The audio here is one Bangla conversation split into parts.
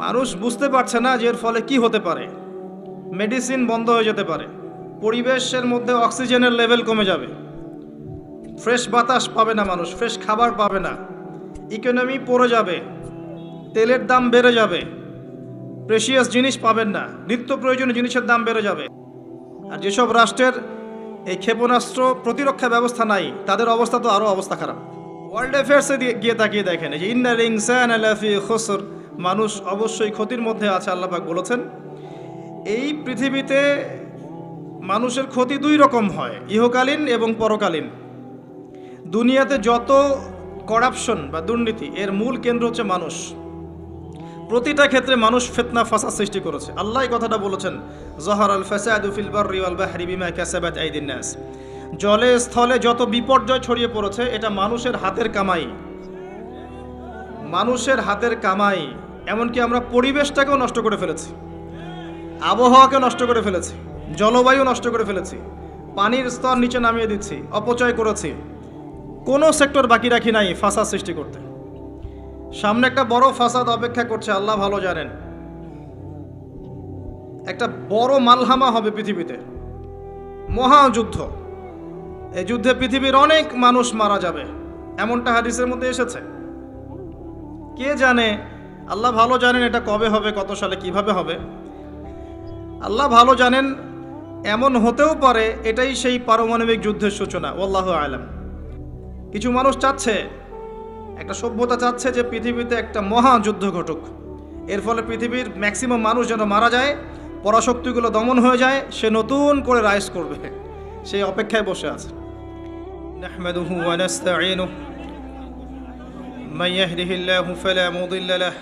মানুষ বুঝতে পারছে না যে এর ফলে কি হতে পারে। মেডিসিন বন্ধ হয়ে যেতে পারে, পরিবেশের মধ্যে অক্সিজেনের লেভেল কমে যাবে, ফ্রেশ বাতাস পাবে না মানুষ, ফ্রেশ খাবার পাবে না, ইকোনমি পড়ে যাবে, তেলের দাম বেড়ে যাবে, প্রেশিয়াস জিনিস পাবেন না, নিত্য প্রয়োজনীয় জিনিসের দাম বেড়ে যাবে। আর যেসব রাষ্ট্রের এই ক্ষেপণাস্ত্র প্রতিরক্ষা ব্যবস্থা নাই, তাদের অবস্থা তো আরও অবস্থা খারাপ। ওয়ার্ল্ড অ্যাফেয়ার্সে গিয়ে তাকিয়ে দেখেন যে ইন্নাল ইনসানা লাফি খুসর, মানুষ অবশ্যই ক্ষতির মধ্যে আছে। আল্লাহ পাক বলেছেন এই পৃথিবীতে মানুষের ক্ষতি দুই রকম হয়, ইহকালীন এবং পরকালীন। দুনিয়াতে যত করাপশন বা দুর্নীতি, এর মূল কেন্দ্র হচ্ছে মানুষ। প্রতিটা ক্ষেত্রে মানুষ ফিতনা ফাসাদ সৃষ্টি করেছে। আল্লাহ এই কথাটা বলেছেন, যাহারাল ফাসাদু ফিল বাররি ওয়াল বাহরি বিমা কাসাবাত আইদিন নাস। জলে স্থলে যত বিপর্যয় ছড়িয়ে পড়েছে, এটা মানুষের হাতের কামাই, মানুষের হাতের কামাই। এমনকি আমরা পরিবেশটাকেও নষ্ট করে ফেলেছি, আবহাওয়াকে নষ্ট করে ফেলেছি, জলবায়ু নষ্ট করে ফেলেছি, পানির স্তর নিচে নামিয়ে দিচ্ছি, অপচয় করেছি, কোনো সেক্টর বাকি রাখি নাই ফাসাদ সৃষ্টি করতে। সামনে একটা বড় ফাসাদ অপেক্ষা করছে, আল্লাহ ভালো জানেন। একটা বড় মালহামা হবে পৃথিবীতে, মহাযুদ্ধ। এই যুদ্ধে পৃথিবীর অনেক মানুষ মারা যাবে, এমনটা হাদিসের মধ্যে এসেছে। কে জানে, আল্লাহ ভালো জানেন এটা কবে হবে, কত সালে, কিভাবে হবে। আল্লাহ ভালো জানেন, এমন হতেও পারে এটাই সেই পারমাণবিক যুদ্ধের সূচনা, আল্লাহু আলাম। কিছু মানুষ চাচ্ছে, একটা সভ্যতা চাচ্ছে যে পৃথিবীতে একটা মহাযুদ্ধ ঘটুক, এর ফলে পৃথিবীর ম্যাক্সিমাম মানুষ যেন মারা যায়, পরাশক্তিগুলো দমন হয়ে যায়, সে নতুন করে রাইজ করবে, সেই অপেক্ষায় বসে আছে। নাহমাদুহু ওয়া নাস্তাঈনুহু মান ইয়াহদিহিল্লাহু ফালা মুদিল্লা লাহু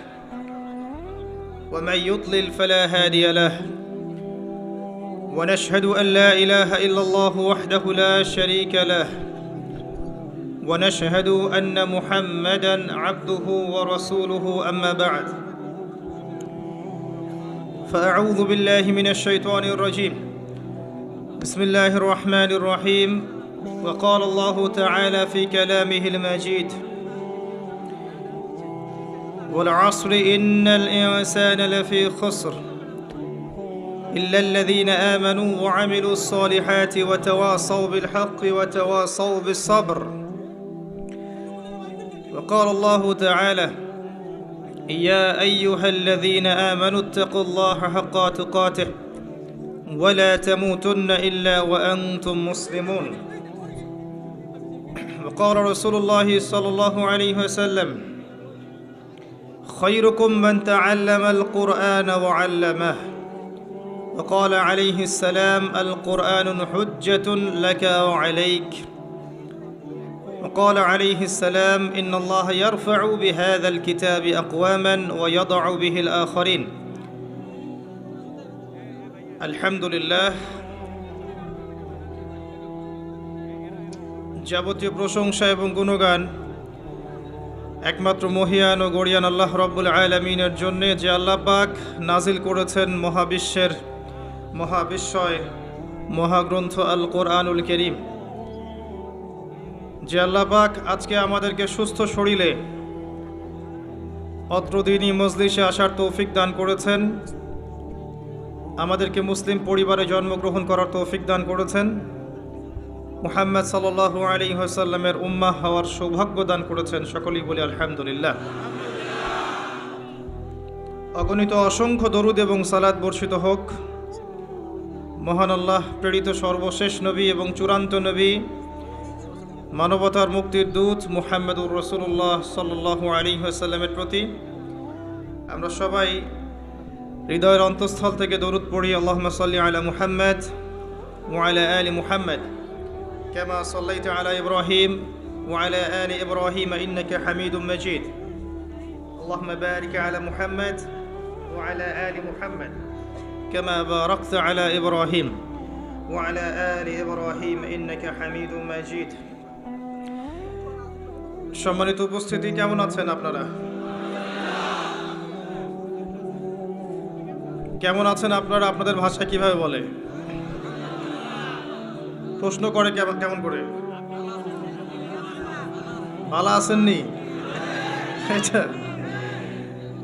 ওয়া মান ইউদ্লিল ফালা হাদিয়া লাহু ওয়া নাশহাদু আন লা ইলাহা ইল্লাল্লাহু ওয়াহদাহু লা শারীকা লাহু ونشهد أن محمدًا عبده ورسوله أما بعد فأعوذ بالله من الشيطان الرجيم بسم الله الرحمن الرحيم وقال الله تعالى في كلامه المجيد والعصر إن الإنسان لفي خسر إلا الذين آمنوا وعملوا الصالحات وتواصوا بالحق وتواصوا بالصبر وقال الله تعالى يا أيها الذين آمنوا اتقوا الله حق تقاته ولا تموتن إلا وأنتم مسلمون وقال رسول الله صلى الله عليه وسلم خيركم من تعلم القرآن وعلمه وقال عليه السلام القرآن حجة لك وعليك وقال عليه السلام إن الله يرفع بهذا الكتاب أقواما ويضع به الآخرين الحمد لله যাবতীয় প্রশংসা এবং গুণগান একমাত্র মহিয়ান ও গরিয়ান আল্লাহ রব্বুল আলামিনের জন্য, যে আল্লাহ পাক নাজিল করেছেন মহাবিশ্বয় মহাগ্রন্থ আল কোরআনুল কারীম। যে আল্লাহ পাক আজকে আমাদেরকে সুস্থ শরীরে অত্র দিনই মজলিসে আসার তৌফিক দান করেছেন, আমাদেরকে মুসলিম পরিবারে জন্মগ্রহণ করার তৌফিক দান করেছেন, মুহাম্মদ সাল্লাল্লাহু আলাইহি ওয়াসাল্লামের উম্মাহ হওয়ার সৌভাগ্য দান করেছেন। সকলেই বলি আলহামদুলিল্লাহ। অগণিত অসংখ্য দরুদ এবং সালাত বর্ষিত হোক মহান আল্লাহ প্রেরিত সর্বশেষ নবী এবং চূড়ান্ত নবী, মানবতার মুক্তির দূত মুহাম্মদুর রাসূলুল্লাহ সাল্লাল্লাহু আলাইহি ওয়াসাল্লামের প্রতি। আমরা সবাই হৃদয়ের অন্তঃস্থল থেকে দরুদ পড়ি, আল্লাহুম্মা সাল্লি আলা মুহাম্মদ ওয়া আলা আলি মুহাম্মদ কামা সাল্লাইতা আলা ইব্রাহিম ওয়া আলা আলি ইব্রাহিম ইন্নাকা হামিদুম মাজিদ। আল্লাহুম্মা বারিক আলা মুহাম্মদ ওয়া আলা আলি মুহাম্মদ কামা বারাকতা আলা ইব্রাহিম ওয়া আলা আলি ইব্রাহিম ইন্নাকা হামিদুম মাজিদ। সম্মানিত উপস্থিতি, কেমন আছেন আপনারা? কেমন আছেন আপনারা? আপনাদের ভাষা কিভাবে বলে? প্রশ্ন করে কেমন করে? ভালো আছেননি?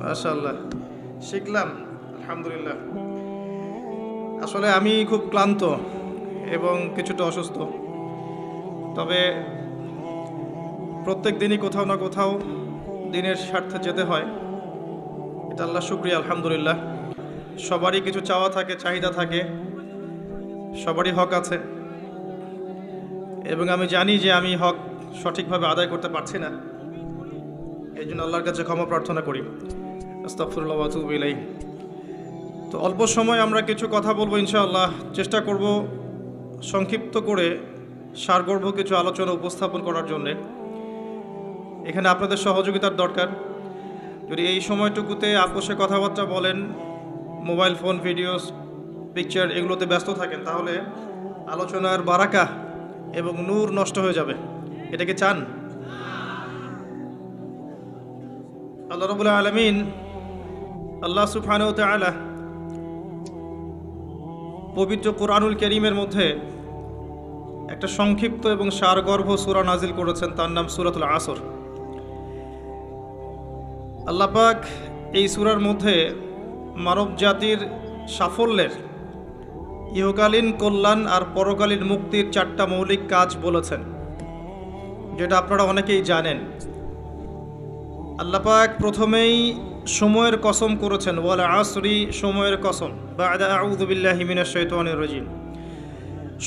মাশাআল্লাহ, শিখলাম আলহামদুলিল্লাহ। আসলে আমি খুব ক্লান্ত এবং কিছুটা অসুস্থ, তবে প্রত্যেক দিনই কোথাও না কোথাও দিনের স্বার্থে যেতে হয়, এটা আল্লাহ শুকরিয়া আলহামদুলিল্লাহ। সবারই কিছু চাওয়া থাকে, চাহিদা থাকে, সবারই হক আছে, এবং আমি জানি যে আমি হক সঠিকভাবে আদায় করতে পারছি না, এই জন্য আল্লাহর কাছে ক্ষমা প্রার্থনা করি। আস্তাগফিরুল্লাহ ওয়া আতুবু ইলাইহি। তো অল্প সময় আমরা কিছু কথা বলবো ইনশাআল্লাহ, চেষ্টা করব সংক্ষিপ্ত করে সারগর্ভ কিছু আলোচনা উপস্থাপন করার জন্যে। এখানে আপনাদের সহযোগিতার দরকার। যদি এই সময়টুকুতে আপোষে কথাবার্তা বলেন, মোবাইল ফোন, ভিডিওস, পিকচার এগুলোতে ব্যস্ত থাকেন, তাহলে আলোচনার বারাকা এবং নূর নষ্ট হয়ে যাবে। এটাকে চান? আল্লাহ রাব্বুল আলামিন, আল্লাহ সুবহানাহু ওয়া তাআলা পবিত্র কুরআনুল কারীমের মধ্যে একটা সংক্ষিপ্ত এবং সারগর্ভ সূরা নাজিল করেছেন, তার নাম সূরাতুল আসর। আল্লাহ পাক এই সূরার মধ্যে মানব জাতির সাফল্যের, ইহকালীন কল্যাণ আর পরকালীন মুক্তির 4টা মৌলিক কাজ বলেছেন, যেটা আপনারা অনেকেই জানেন। আল্লাহ পাক প্রথমেই সময়ের কসম করেছেন, ওয়াল আসরি, সময়ের কসম, বা'দা আউযু বিল্লাহি মিনাশ শাইতানির রাজিম।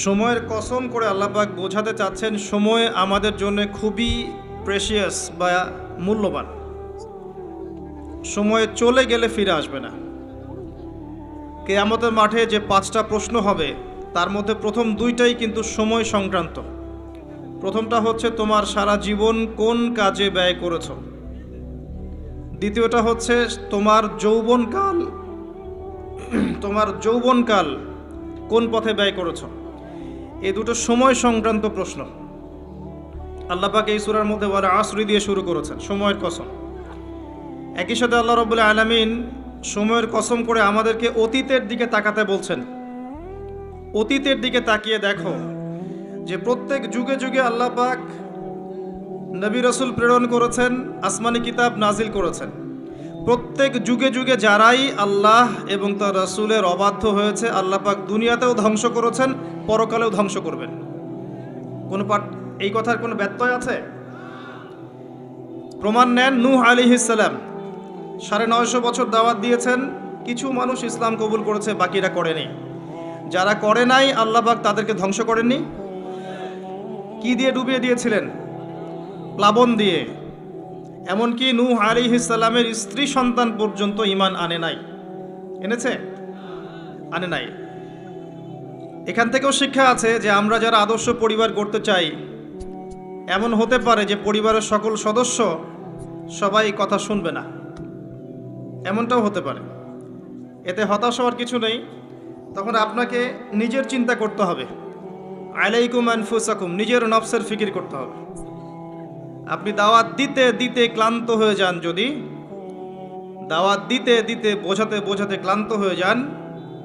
সময়ের কসম করে আল্লাহ পাক বোঝাতে চাচ্ছেন সময় আমাদের জন্য খুবই প্রেশিয়াস বা মূল্যবান। সময় চলে গেলে ফিরে আসবে না। কিয়ামতের মাঠে যে 5টা প্রশ্ন হবে, তার মধ্যে প্রথম 2টাই কিন্তু সময় সংক্রান্ত। প্রথমটা হচ্ছে তোমার সারা জীবন কোন কাজে ব্যয় করেছো, দ্বিতীয়টা হচ্ছে তোমার যৌবনকাল কোন পথে ব্যয় করেছো। এই দুটো সময় সংক্রান্ত প্রশ্ন। আল্লাহ পাক এই সূরার মধ্যে ওয়াল আসরি দিয়ে শুরু করেছেন, সময়ের কসম। একই সাথে আল্লাহ রাব্বুল আলামিন সময়ের কসম করে আমাদেরকে অতীতের দিকে তাকাতে বলছেন। অতীতের দিকে তাকিয়ে দেখো যে প্রত্যেক যুগে যুগে আল্লাহ পাক নবী রাসূল প্রেরণ করেছেন, আসমানি কিতাব নাজিল করেছেন। প্রত্যেক যুগে যুগে যারাই আল্লাহ এবং তার রাসূলের অবাধ্য হয়েছে, আল্লাহ পাক দুনিয়াতেও ধ্বংস করেছেন, পরকালেও ধ্বংস করবেন। এই কথার কোনো ব্যত্যয় আছে? প্রমাণ নেন, নূহ আলাইহিস সালাম 950 বছর দাওয়াত দিয়েছেন, কিছু মানুষ ইসলাম কবুল করেছে, বাকিরা করেনি। যারা করে নাই আল্লাহ পাক তাদেরকে ধ্বংস করেননি। কি দিয়ে ডুবিয়ে দিয়েছিলেন? প্লাবন দিয়ে। এমনকি নূহ আলাইহিস সালামের স্ত্রী সন্তান পর্যন্ত ঈমান আনে নাই। এনেছে? আনে নাই। এখান থেকেও শিক্ষা আছে যে আমরা যারা আদর্শ পরিবার গড়তে চাই, এমন হতে পারে যে পরিবারের সকল সদস্য সবাই কথা শুনবে না, এমনটাও হতে পারে। এতে হতাশ হওয়ার কিছু নেই। তখন আপনাকে নিজের চিন্তা করতে হবে, আলাইকুম আনফুসাকুম, নিজের নফসের ফিকির করতে হবে। আপনি দাওয়াত দিতে দিতে ক্লান্ত হয়ে যান, যদি দাওয়াত দিতে দিতে বোঝাতে বোঝাতে ক্লান্ত হয়ে যান,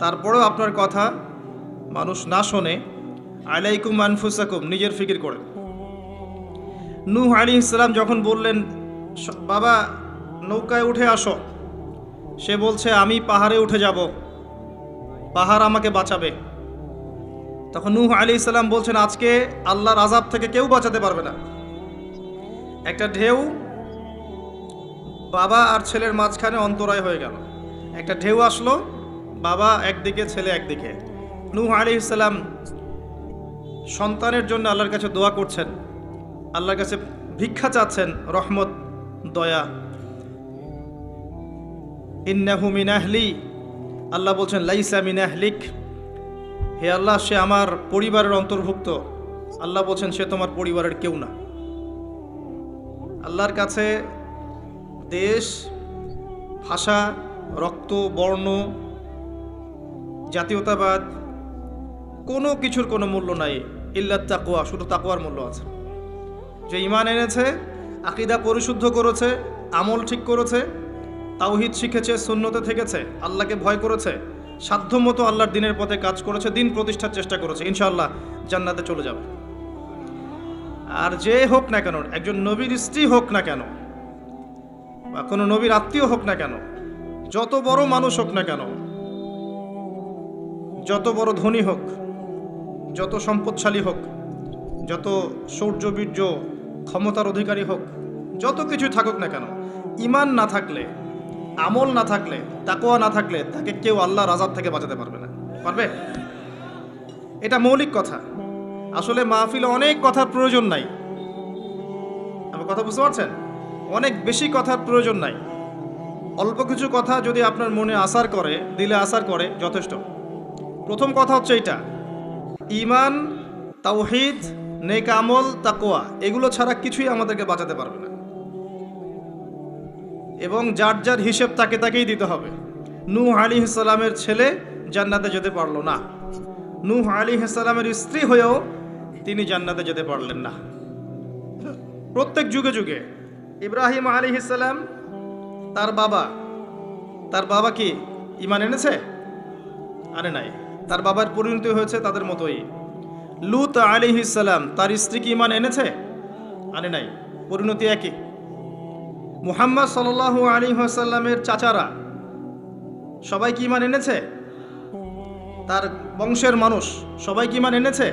তারপরেও আপনার কথা মানুষ না শোনে, আলাইকুম আনফুসাকুম, নিজের ফিকির করেন। নূহ আলাইহিস সালাম যখন বললেন, বাবা নৌকায় উঠে আসো, সে বলছে আমি পাহাড়ে উঠে যাব, পাহাড় আমাকে বাঁচাবে। তখন নূহ আলাইহিস সালাম বলছেন, আজকে আল্লাহর আযাব থেকে কেউ বাঁচাতে পারবে না। একটা ঢেউ বাবা আর ছেলের মাঝখানে অন্তরায় হয়ে গেল। একটা ঢেউ আসলো, বাবা একদিকে, ছেলে একদিকে। নূহ আলাইহিস সালাম সন্তানের জন্য আল্লাহর কাছে দোয়া করছেন, আল্লাহর কাছে ভিক্ষা চাচ্ছেন, রহমত, দয়া। ইন্নাহু মিন আহলি, আল্লাহ বলছেন লাইসা মিন আহলিক, হে আল্লাহ সে আমার পরিবারের অন্তর্ভুক্ত। আল্লাহ বলছেন সে তোমার পরিবারের কেউ না। আল্লাহর কাছে দেশ, ভাষা, রক্ত, বর্ণ, জাতীয়তাবাদ কোনো কিছুর কোনো মূল্য নাই, ইল্লাত তাকওয়া, শুধু তাকওয়ার মূল্য আছে। যে ঈমান এনেছে, আকীদা পরিশুদ্ধ করেছে, আমল ঠিক করেছে, তাওহীদ শিখেছে, সুন্নতে থেকেছে, আল্লাহকে ভয় করেছে, সাধ্যমতো আল্লাহর দিনের পথে কাজ করেছে, দিন প্রতিষ্ঠার চেষ্টা করেছে, ইনশাআল্লাহ জান্নাতে চলে যাবে। আর যে হোক না কেন, একজন নবীর স্ত্রী হোক না কেন, বা কোনো নবীর আত্মীয় হোক না কেন, যত বড় মানুষ হোক না কেন, যত বড় ধনী হোক, যত সম্পদশালী হোক, যত শৌর্য বীর্য ক্ষমতার অধিকারী হোক, যত কিছু থাকুক না কেন, ঈমান না থাকলে, আমল না থাকলে, তাকওয়া না থাকলে তাকে কেউ আল্লাহর আযাব থেকে বাঁচাতে পারবে না। পারবে? এটা মৌলিক কথা। আসলে মাহফিলে অনেক কথার প্রয়োজন নাই। আমার কথা বুঝতে পারছেন? অনেক বেশি কথার প্রয়োজন নাই। অল্প কিছু কথা যদি আপনার মনে আসার করে, দিলে আসার করে, যথেষ্ট। প্রথম কথা হচ্ছে এইটা, ঈমান, তাওহীদ, নেক আমল, তাকওয়া, এগুলো ছাড়া কিছুই আমাদেরকে বাঁচাতে পারবে না। এবং যার যার হিসেব তাকে তাকেই দিতে হবে। নূহ আলাইহিস সালামের ছেলে জান্নাতে যেতে পারলো না, নূহ আলাইহিস সালামের স্ত্রী হয়েও তিনি জান্নাতে যেতে পারলেন না। প্রত্যেক যুগে যুগে ইব্রাহিম আলাইহিস সালাম, তার বাবা কি ঈমান এনেছে? আনে নাই। তার বাবার পরিণতি হয়েছে তাদের মতোই। লূত আলাইহিস সালাম, তার স্ত্রী কি ঈমান এনেছে? আনে নাই, পরিণতি একই। মুহাম্মদ সাল্লাল্লাহু আলাইহি ওয়াসাল্লামের চাচারা সবাই কি ঈমান এনেছে? তার বংশের মানুষ সবাই কি ঈমান এনেছে?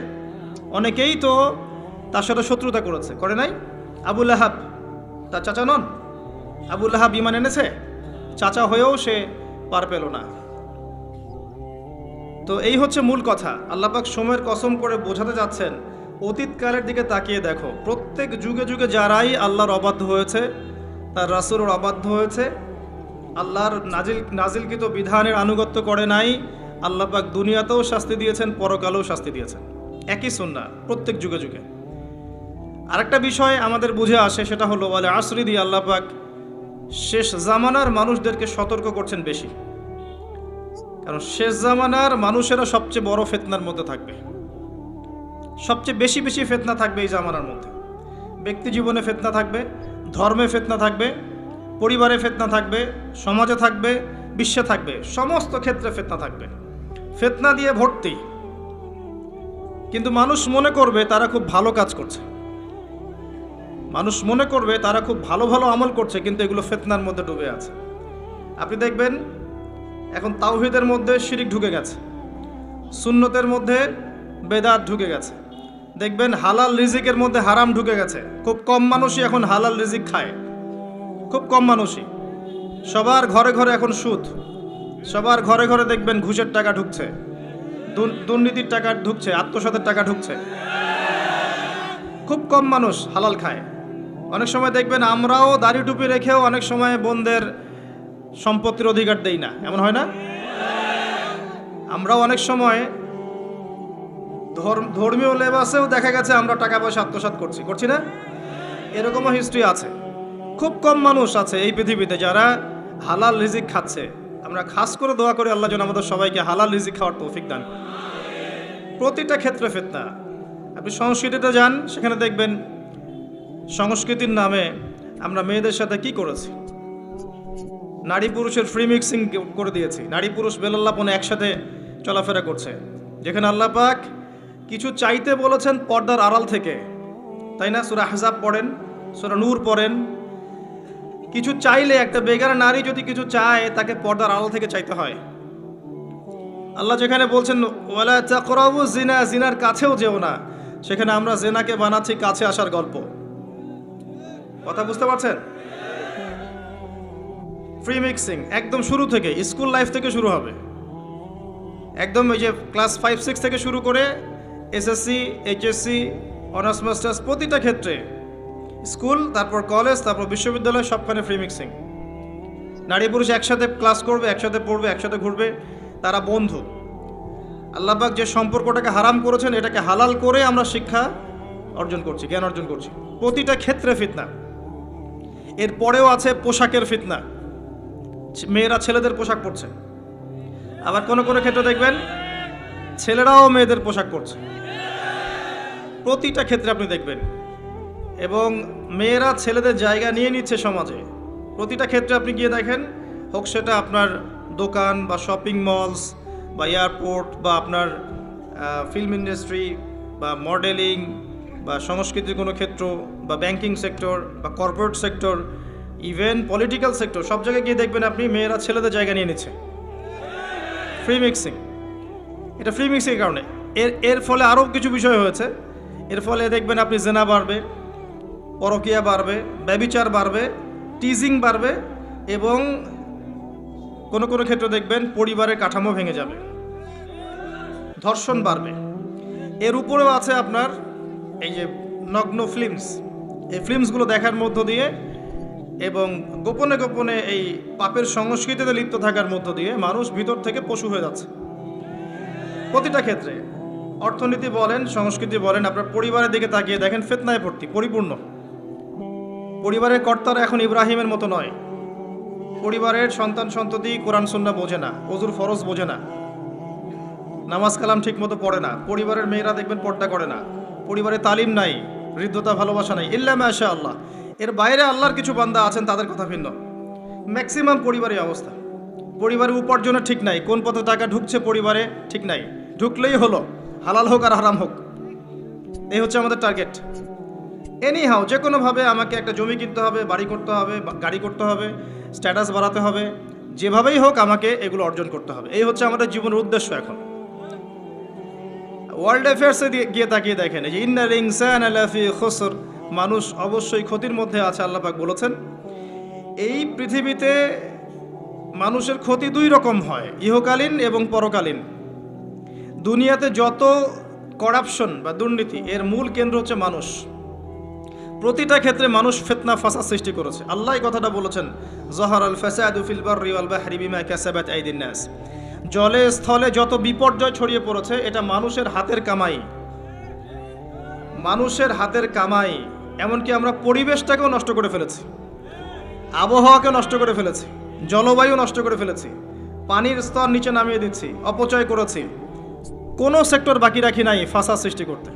অনেকেই তো তার সাথে শত্রুতা করেছে, করে নাই? আবু লাহাব তার চাচা নন? আবু লাহাব ঈমান এনেছে? চাচা হয়েও সে পার পেল না। তো এই হচ্ছে মূল কথা। আল্লাহ পাক সময়ের কসম করে বোঝাতে যাচ্ছেন, অতীতকালের দিকে তাকিয়ে দেখো, প্রত্যেক যুগে যুগে যারাই আল্লাহর অবাধ্য হয়েছে, তার রাসূলের অবাধ্য হয়েছে, আল্লাহর নাজিলকৃত বিধানের আনুগত্য করে নাই, আল্লাহ পাক দুনিয়াতেও শাস্তি দিয়েছেন, পরকালেও শাস্তি দিয়েছেন। একই সুন্নাহ প্রত্যেক যুগে যুগে। আরেকটা বিষয় আমাদের বুঝে আসে, সেটা হলো ওয়াল আসরি দিয়ে আল্লাহ পাক শেষ জামানার মানুষদেরকে সতর্ক করছেন বেশি। কারণ শেষ জামানার মানুষেরা সবচেয়ে বড় ফিতনার মধ্যে থাকবে, সবচেয়ে বেশি বেশি ফিতনা থাকবে এই জামানার মধ্যে। ব্যক্তি জীবনে ফিতনা থাকবে, ধর্মে ফিতনা থাকবে, পরিবারে ফিতনা থাকবে, সমাজে থাকবে, বিশ্বে থাকবে, সমস্ত ক্ষেত্রে ফিতনা থাকবে। ফিতনা দিয়ে ভর্তি। কিন্তু মানুষ মনে করবে তারা খুব ভালো কাজ করছে, মানুষ মনে করবে তারা খুব ভালো ভালো আমল করছে, কিন্তু এগুলো ফিতনার মধ্যে ডুবে আছে। আপনি দেখবেন এখন তাওহীদের মধ্যে শিরিক ঢুকে গেছে, সুন্নতের মধ্যে বেদাত ঢুকে গেছে। দেখবেন হালাল রিজিকের মধ্যে হারাম ঢুকে গেছে। খুব কম মানুষই এখন হালাল রিজিক খায়, খুব কম মানুষই। সবার ঘরে ঘরে এখন সুদ, সবার ঘরে ঘরে দেখবেন ঘুষের টাকা ঢুকছে, দুর্নীতির টাকা ঢুকছে, আত্মসাতের টাকা ঢুকছে। খুব কম মানুষ হালাল খায়। অনেক সময় দেখবেন আমরাও দাড়ি টুপি রেখেও অনেক সময় বোনদের সম্পত্তির অধিকার দেই না, এমন হয় না? আমরাও অনেক সময় ধর্মীয় লেবাসেও দেখা গেছে আমরা টাকা পয়সা আত্মসাৎ করছি না? এরকমও হিস্ট্রি আছে। খুব কম মানুষ আছে এই পৃথিবীতে যারা হালাল রিজিক খাচ্ছে। আমরা খাস করে দোয়া করি আল্লাহ যেন আমাদের সবাইকে হালাল রিজিক খাওয়ার তৌফিক দান করেন। প্রতিটা ক্ষেত্রে ফিতনা। আপনি সংস্কৃতিতে যান, সেখানে দেখবেন সংস্কৃতির নামে আমরা মেয়েদের সাথে কি করেছি, নারী পুরুষের ফ্রি মিক্সিং করে দিয়েছি। নারী পুরুষ বেলাল্লাপনে একসাথে চলাফেরা করছে, যেখানে আল্লাহ পাক কিছু চাইতে বলেছেন পর্দার আড়াল থেকে, তাই না? সূরা আহজাব পড়েন, সূরা নূর পড়েন। কিছু চাইলে, একটা বেগানা নারী যদি কিছু চায়, তাকে পর্দার আড়াল থেকে চাইতে হয়। আল্লাহ যেখানে বলছেন ওয়ালা তাকরাবু জিনা, জিনার কাছেও যেও না, সেখানে আমরা জিনাকে বানাচ্ছি কাছে আসার গল্প। কথা বুঝতে পারছেন? ফ্রি মিক্সিং একদম শুরু থেকে, স্কুল লাইফ থেকে শুরু হবে। একদম এই যে ক্লাস 5-6 থেকে শুরু করে এসএসসি, এইচএসসি, অনার্স মাস্টার্স, প্রতিটা ক্ষেত্রে, স্কুল, তারপর কলেজ, তারপর বিশ্ববিদ্যালয়, সবখানে ফ্রি মিক্সিং। নারী পুরুষ একসাথে ক্লাস করবে, একসাথে পড়বে, একসাথে ঘুরবে, তারা বন্ধু। আল্লাহ পাক যে সম্পর্কটাকে হারাম করেছেন, এটাকে হালাল করে আমরা শিক্ষা অর্জন করছি, জ্ঞান অর্জন করছি। প্রতিটা ক্ষেত্রে ফিতনা। এরপরেও আছে পোশাকের ফিতনা, মেয়েরা ছেলেদের পোশাক পরছে। আবার কোনো কোনো ক্ষেত্রে দেখবেন ছেলেরাও মেয়েদের পোশাক পরছে। প্রতিটা ক্ষেত্রে আপনি দেখবেন। এবং মেয়েরা ছেলেদের জায়গা নিয়ে নিচ্ছে সমাজে। প্রতিটা ক্ষেত্রে আপনি গিয়ে দেখেন, হোক সেটা আপনার দোকান বা শপিং মলস বা এয়ারপোর্ট বা আপনার ফিল্ম ইন্ডাস্ট্রি বা মডেলিং বা সংস্কৃতির কোনো ক্ষেত্র বা ব্যাংকিং সেক্টর বা corporate sector even political sector, সব জায়গায় গিয়ে দেখবেন আপনি মেয়েরা ছেলেদের জায়গা নিয়ে নিচ্ছে। ফ্রি মিক্সিং, এটা ফ্রি মিক্সিংয়ের কারণে। এর ফলে আরও কিছু বিষয় হয়েছে। এর ফলে দেখবেন আপনি জেনা বাড়বে, পরকীয়া বাড়বে, ব্যভিচার বাড়বে, টিজিং বাড়বে, এবং কোনো কোনো ক্ষেত্রে দেখবেন পরিবারের কাঠামো ভেঙে যাবে, ধর্ষণ বাড়বে। এর উপরেও আছে আপনার এই যে নগ্ন ফিল্মস, এই ফিল্মসগুলো দেখার মধ্য দিয়ে এবং গোপনে গোপনে এই পাপের সংস্কৃতিতে লিপ্ত থাকার মধ্য দিয়ে মানুষ ভিতর থেকে পশু হয়ে যাচ্ছে। প্রতিটা ক্ষেত্রে, অর্থনীতি বলেন, সংস্কৃতি বলেন, আপনার পরিবারের দিকে তাকিয়ে দেখেন, ফিতনায় ভর্তি, পরিপূর্ণ। পরিবারের কর্তারা এখন ইব্রাহিমের মতো নয়। পরিবারের সন্তান সন্ততি কোরআন সুন্নাহ বোঝে না, ওযুর ফরজ বোঝে না, নামাজ কালাম ঠিক মতো পড়ে না। পরিবারের মেয়েরা দেখবেন পর্দা করে না। পরিবারে তালিম নাই, হৃদ্যতা, ভালোবাসা নাই, ইল্লা মাশা আল্লাহ। এর বাইরে আল্লাহর কিছু বান্দা আছেন, তাদের কথা ভিন্ন। ম্যাক্সিমাম পরিবারের অবস্থা, পরিবারের উপার্জনে ঠিক নাই, কোন পথে টাকা ঢুকছে পরিবারে ঠিক নাই, ঢুকলেই হলো, হালাল হোক আর হারাম হোক, এই হচ্ছে আমাদের টার্গেট। এনি হাও, যে কোনোভাবে আমাকে একটা জমি কিনতে হবে, বাড়ি করতে হবে, গাড়ি করতে হবে, স্ট্যাটাস বাড়াতে হবে, যেভাবেই হোক আমাকে এগুলো অর্জন করতে হবে। এই হচ্ছে আমাদের জীবনের উদ্দেশ্য। এখন ওয়ার্ল্ড অ্যাফেয়ার্সে গিয়ে তাকিয়ে দেখেন, এই যে ইন্নাল ইনসানা লাফি খুসর, মানুষ অবশ্যই ক্ষতির মধ্যে আছে। আল্লাহ পাক বলেছেন এই পৃথিবীতে মানুষের ক্ষতি দুই রকম হয়, ইহকালীন এবং পরকালীন। দুনিয়াতে যত করাপশন বা দুর্নীতি, এর মূল কেন্দ্র হচ্ছে মানুষ। প্রতিটা ক্ষেত্রে মানুষ ফিতনা ফাসাদ সৃষ্টি করেছে। আল্লাহ এই কথাটা বলেছেন, যাহারাল ফাসাদু ফিল বাররি ওয়াল বাহরি বিমা কাসাবাত আইদিন নাস। জলে স্থলে যত বিপর্যয় ছড়িয়ে পড়েছে, এটা মানুষের হাতের কামাই, মানুষের হাতের কামাই। এমনকি আমরা পরিবেশটাকেও নষ্ট করে ফেলেছি, আবহাওয়াকে নষ্ট করে ফেলেছি, জলবায়ু নষ্ট করে ফেলেছি, পানির স্তর নিচে নামিয়ে দিচ্ছি, অপচয় করেছি। কোনো সেক্টর বাকি রাখি নাই ফাসাদ সৃষ্টি করতে।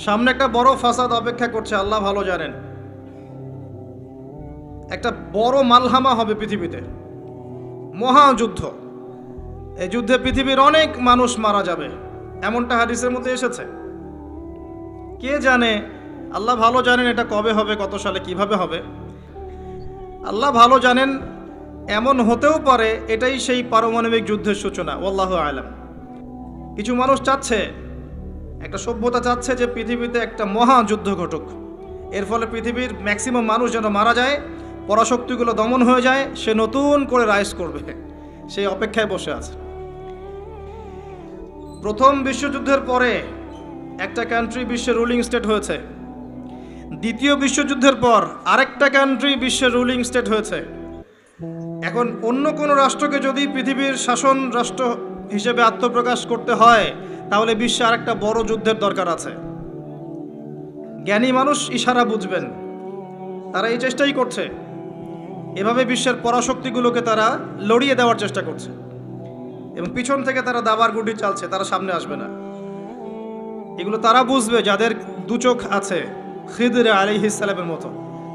সামনে একটা বড় ফাসাদ অপেক্ষা করছে, আল্লাহ ভালো জানেন। একটা বড় মালহামা হবে পৃথিবীতে, মহাযুদ্ধ। এই যুদ্ধে পৃথিবীর অনেক মানুষ মারা যাবে, এমনটা হাদিসের মধ্যে এসেছে। কে জানে, আল্লাহ ভালো জানেন এটা কবে হবে, কত সালে, কিভাবে হবে, আল্লাহ ভালো জানেন। এমন হতেও পারে এটাই সেই পারমাণবিক যুদ্ধের সূচনা, আল্লাহু আলাম। কিছু মানুষ চাচ্ছে, একটা সভ্যতা চাচ্ছে যে পৃথিবীতে একটা মহাযুদ্ধ ঘটুক, এর ফলে পৃথিবীর ম্যাক্সিমাম মানুষ যেন মারা যায়, পরাশক্তিগুলো দমন হয়ে যায়, সে নতুন করে রাইজ করবে, সেই অপেক্ষায় বসে আছে। প্রথম বিশ্বযুদ্ধের পরে একটা কান্ট্রি বিশ্বের রুলিং স্টেট হয়েছে, দ্বিতীয় বিশ্বযুদ্ধের পর আরেকটা কান্ট্রি বিশ্বের রুলিং স্টেট হয়েছে। এখন অন্য কোনো রাষ্ট্রকে যদি পৃথিবীর শাসন রাষ্ট্র হিসেবে আত্মপ্রকাশ করতে হয়, তাহলে বিশ্বে আরেকটা বড় যুদ্ধের দরকার আছে। জ্ঞানী মানুষ ইশারা বুঝবেন, তারা এই চেষ্টাই করছে। এভাবে বিশ্বের পরাশক্তিগুলোকে তারা লড়িয়ে দেওয়ার চেষ্টা করছে, এবং পিছন থেকে তারা দাবার গুটি চালছে, তারা সামনে আসবে না। এগুলো তারা বুঝবে যাদের দু চোখ আছে, খিদর আলাইহিস সালামের মতো।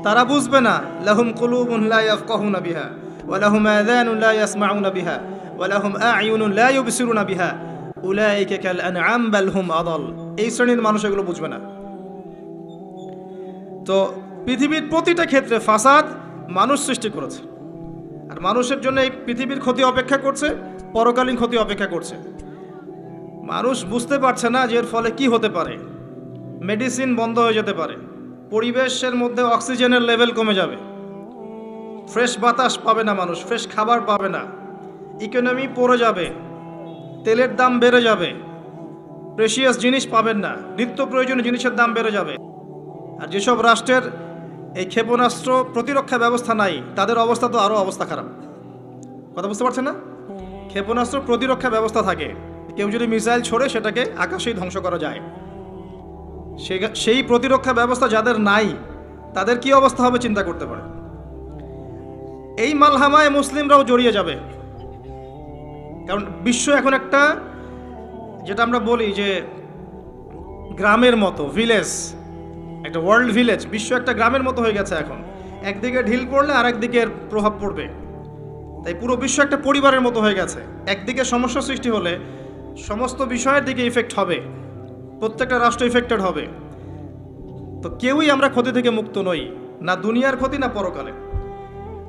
তারা বুঝবে না, লাহুম কুলুবুন লা ইয়াফকাহুনা বিহা ওয়া লাহুম আযানুন লা ইয়াসমাউনা বিহা ওয়া লাহুম আ'য়ুনুন লা ইউবসিরুনা বিহা উলাইকা কাল আনআম বাল হুম আদাল। এই শ্রেণীর মানুষ এগুলো বুঝবে না। তো পৃথিবীর প্রতিটা ক্ষেত্রে ফাসাদ মানুষ সৃষ্টি করেছে, আর মানুষের জন্য এই পৃথিবীর ক্ষতি অপেক্ষা করছে, পরকালীন ক্ষতি অপেক্ষা করছে। মানুষ বুঝতে পারছে না যে এর ফলে কি হতে পারে। মেডিসিন বন্ধ হয়ে যেতে পারে, পরিবেশের মধ্যে অক্সিজেনের লেভেল কমে যাবে, ফ্রেশ বাতাস পাবে না মানুষ, ফ্রেশ খাবার পাবে না, ইকোনমি পড়ে যাবে, তেলের দাম বেড়ে যাবে, প্রেশিয়াস জিনিস পাবেন না, নিত্য প্রয়োজনীয় জিনিসের দাম বেড়ে যাবে। আর যেসব রাষ্ট্রের এই ক্ষেপণাস্ত্র প্রতিরক্ষা ব্যবস্থা নাই, তাদের অবস্থা তো আরও অবস্থা খারাপ। কথা বুঝতে পারছেন না? ক্ষেপণাস্ত্র প্রতিরক্ষা ব্যবস্থা থাকে, কেউ যদি মিসাইল ছোড়ে সেটাকে আকাশেই ধ্বংস করা যায়। সেই প্রতিরক্ষা ব্যবস্থা যাদের নাই, তাদের কি অবস্থা হবে চিন্তা করতে পারে। এই মালহামায় মুসলিমরাও জড়িয়ে যাবে, কারণ বিশ্ব এখন একটা, যেটা আমরা বলি যে গ্রামের মতো, ভিলেজ, একটা ওয়ার্ল্ড ভিলেজ, বিশ্ব একটা গ্রামের মতো হয়ে গেছে এখন। একদিকে ঢিল পড়লে আর একদিকের প্রভাব পড়বে, তাই পুরো বিশ্ব একটা পরিবারের মতো হয়ে গেছে। একদিকে সমস্যা সৃষ্টি হলে সমস্ত বিষয়ের দিকে ইফেক্ট হবে, প্রত্যেকটা রাষ্ট্র ইফেক্টেড হবে। তো কেউই আমরা ক্ষতি থেকে মুক্ত নই। না দুনিয়ার ক্ষতি না পরকালে।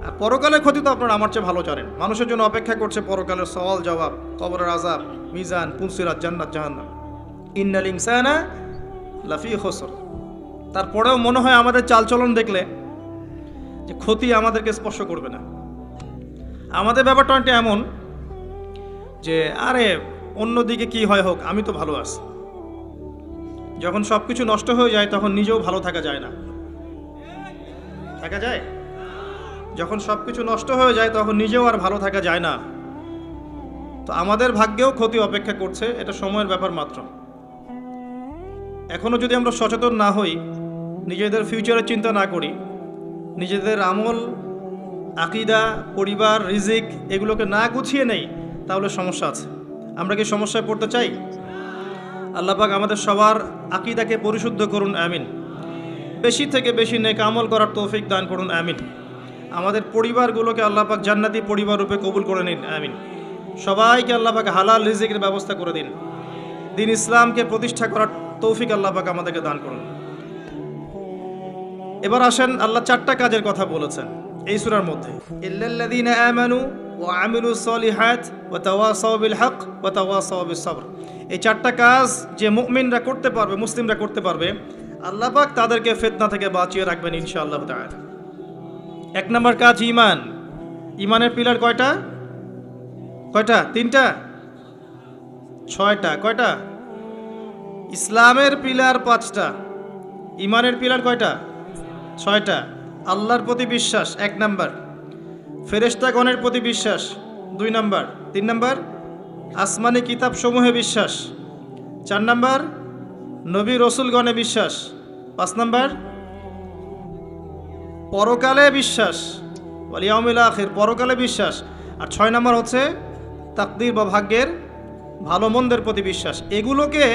আর পরকালের ক্ষতি তো আপনারা আমার চেয়ে ভালো জানেন। মানুষের জন্য অপেক্ষা করছে পরকালের সওয়াল জবাব, কবরের আযাব, মিজান, পুলসিরাত, জান্নাত, জাহান্নাম। ইন্নাল ইনসানা লাফি খুসর। তারপরেও মনে হয় আমাদের চালচলন দেখলে যে ক্ষতি আমাদেরকে স্পর্শ করবে না। আমাদের ব্যাপারটা অনেকটা এমন যে আরে অন্যদিকে কি হয় হোক, আমি তো ভালো আছি। যখন সব কিছু নষ্ট হয়ে যায় তখন নিজেও ভালো থাকা যায় না। থাকা যায়? যখন সব কিছু নষ্ট হয়ে যায় তখন নিজেও আর ভালো থাকা যায় না। তো আমাদের ভাগ্যেও ক্ষতি অপেক্ষা করছে, এটা সময়ের ব্যাপার মাত্র। এখনও যদি আমরা সচেতন না হই, নিজেদের ফিউচারের চিন্তা না করি, নিজেদের আমল, আকীদা, পরিবার, রিজিক এগুলোকে না গুছিয়ে নেই, তাহলে সমস্যা আছে। আমরা কি সমস্যায় পড়তে চাই? আল্লাহ পাক আমাদের সবার আকীদাকে পরিশুদ্ধ করুন, আমিন। বেশি থেকে বেশি নেক আমল করার তৌফিক দান করুন, আমিন। আমাদের পরিবারগুলোকে আল্লাহ পাক জান্নাতি পরিবার রূপে কবুল করে নিন, আমিন। সবাইকে আল্লাহ পাক হালাল রিজিকের ব্যবস্থা করে দিন। দিন ইসলামকে প্রতিষ্ঠা করার তৌফিক আল্লাহ পাক আমাদেরকে দান করুন। এবার আসেন, আল্লাহ 4টা কাজের কথা বলেছেন এই সূরার মধ্যে। ইল্লাল্লাযীনা আমানু ওয়া আমিলুস সলিহাত ওয়া তাওয়াসাউ বিল হক ওয়া তাওয়াসাউ বিস সবর। এই 4টা কাজ যে মুমিনরা করতে পারবে, মুসলিমরা করতে পারবে, আল্লাহ পাক তাদেরকে ফিতনা থেকে বাঁচিয়ে রাখবেন ইনশাআল্লাহ তাআলা। 1 নম্বর কাজ ঈমান। ঈমানের পিলার কয়টা? 3টা? 6টা? কয়টা? ইসলামের পিলার 5টা, ঈমানের পিলার কয়টা? 6টা। আল্লাহর প্রতি বিশ্বাস 1 নাম্বার, ফেরেশতাগণের প্রতি বিশ্বাস 2 নাম্বার, 3 নাম্বার আসমানি কিতাব সমূহে বিশ্বাস, 4 নাম্বার নবী রসুলগণে বিশ্বাস, 5 নাম্বার পরকালে বিশ্বাস, ওয়াল ইয়াউমিল আখির, পরকালে বিশ্বাস, আর 6 নাম্বার হচ্ছে তাকদীর বা ভাগ্যের ভালো মন্দের প্রতি বিশ্বাস। এগুলোকে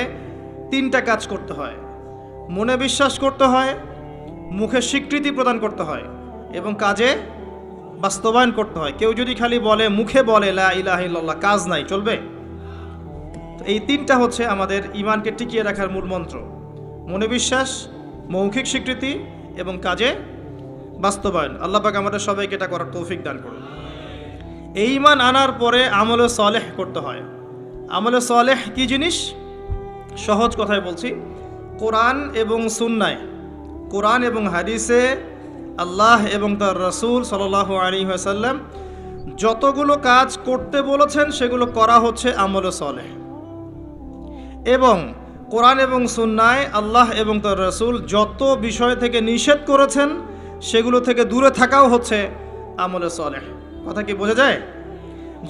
3টা কাজ করতে হয়। মনে বিশ্বাস করতে হয়, মুখে স্বীকৃতি প্রদান করতে হয়, এবং কাজে বাস্তবায়ন করতে হয়। কেউ যদি খালি বলে, মুখে বলে লা ইলাহা ইল্লাল্লাহ, কাজ নাই, চলবে? তো এই 3টা হচ্ছে আমাদের ঈমানকে টিকিয়ে রাখার মূল মন্ত্র। মনে বিশ্বাস, মৌখিক স্বীকৃতি এবং কাজে বাস্তবায়ন। আল্লাহ পাক আমাদের সবাইকে এটা করার তৌফিক দান করুন। এই ঈমান আনার পরে আমলে সালেহ করতে হয়। আমলে সালেহ কি জিনিস? সহজ কথায় বলছি, কোরআন এবং সুন্নায়, কোরআন এবং হাদিসে আল্লাহ এবং তার রাসূল সাল্লাল্লাহু আলাইহি ওয়াসাল্লাম যতগুলো কাজ করতে বলেছেন সেগুলো করা হচ্ছে আমলে সালেহ। এবং কোরআন এবং সুন্নায় আল্লাহ এবং তার রাসূল যত বিষয় থেকে নিষেধ করেছেন সেগুলো থেকে দূরে থাকাও হচ্ছে আমলে সালেহ। কথা কি বোঝা যায়?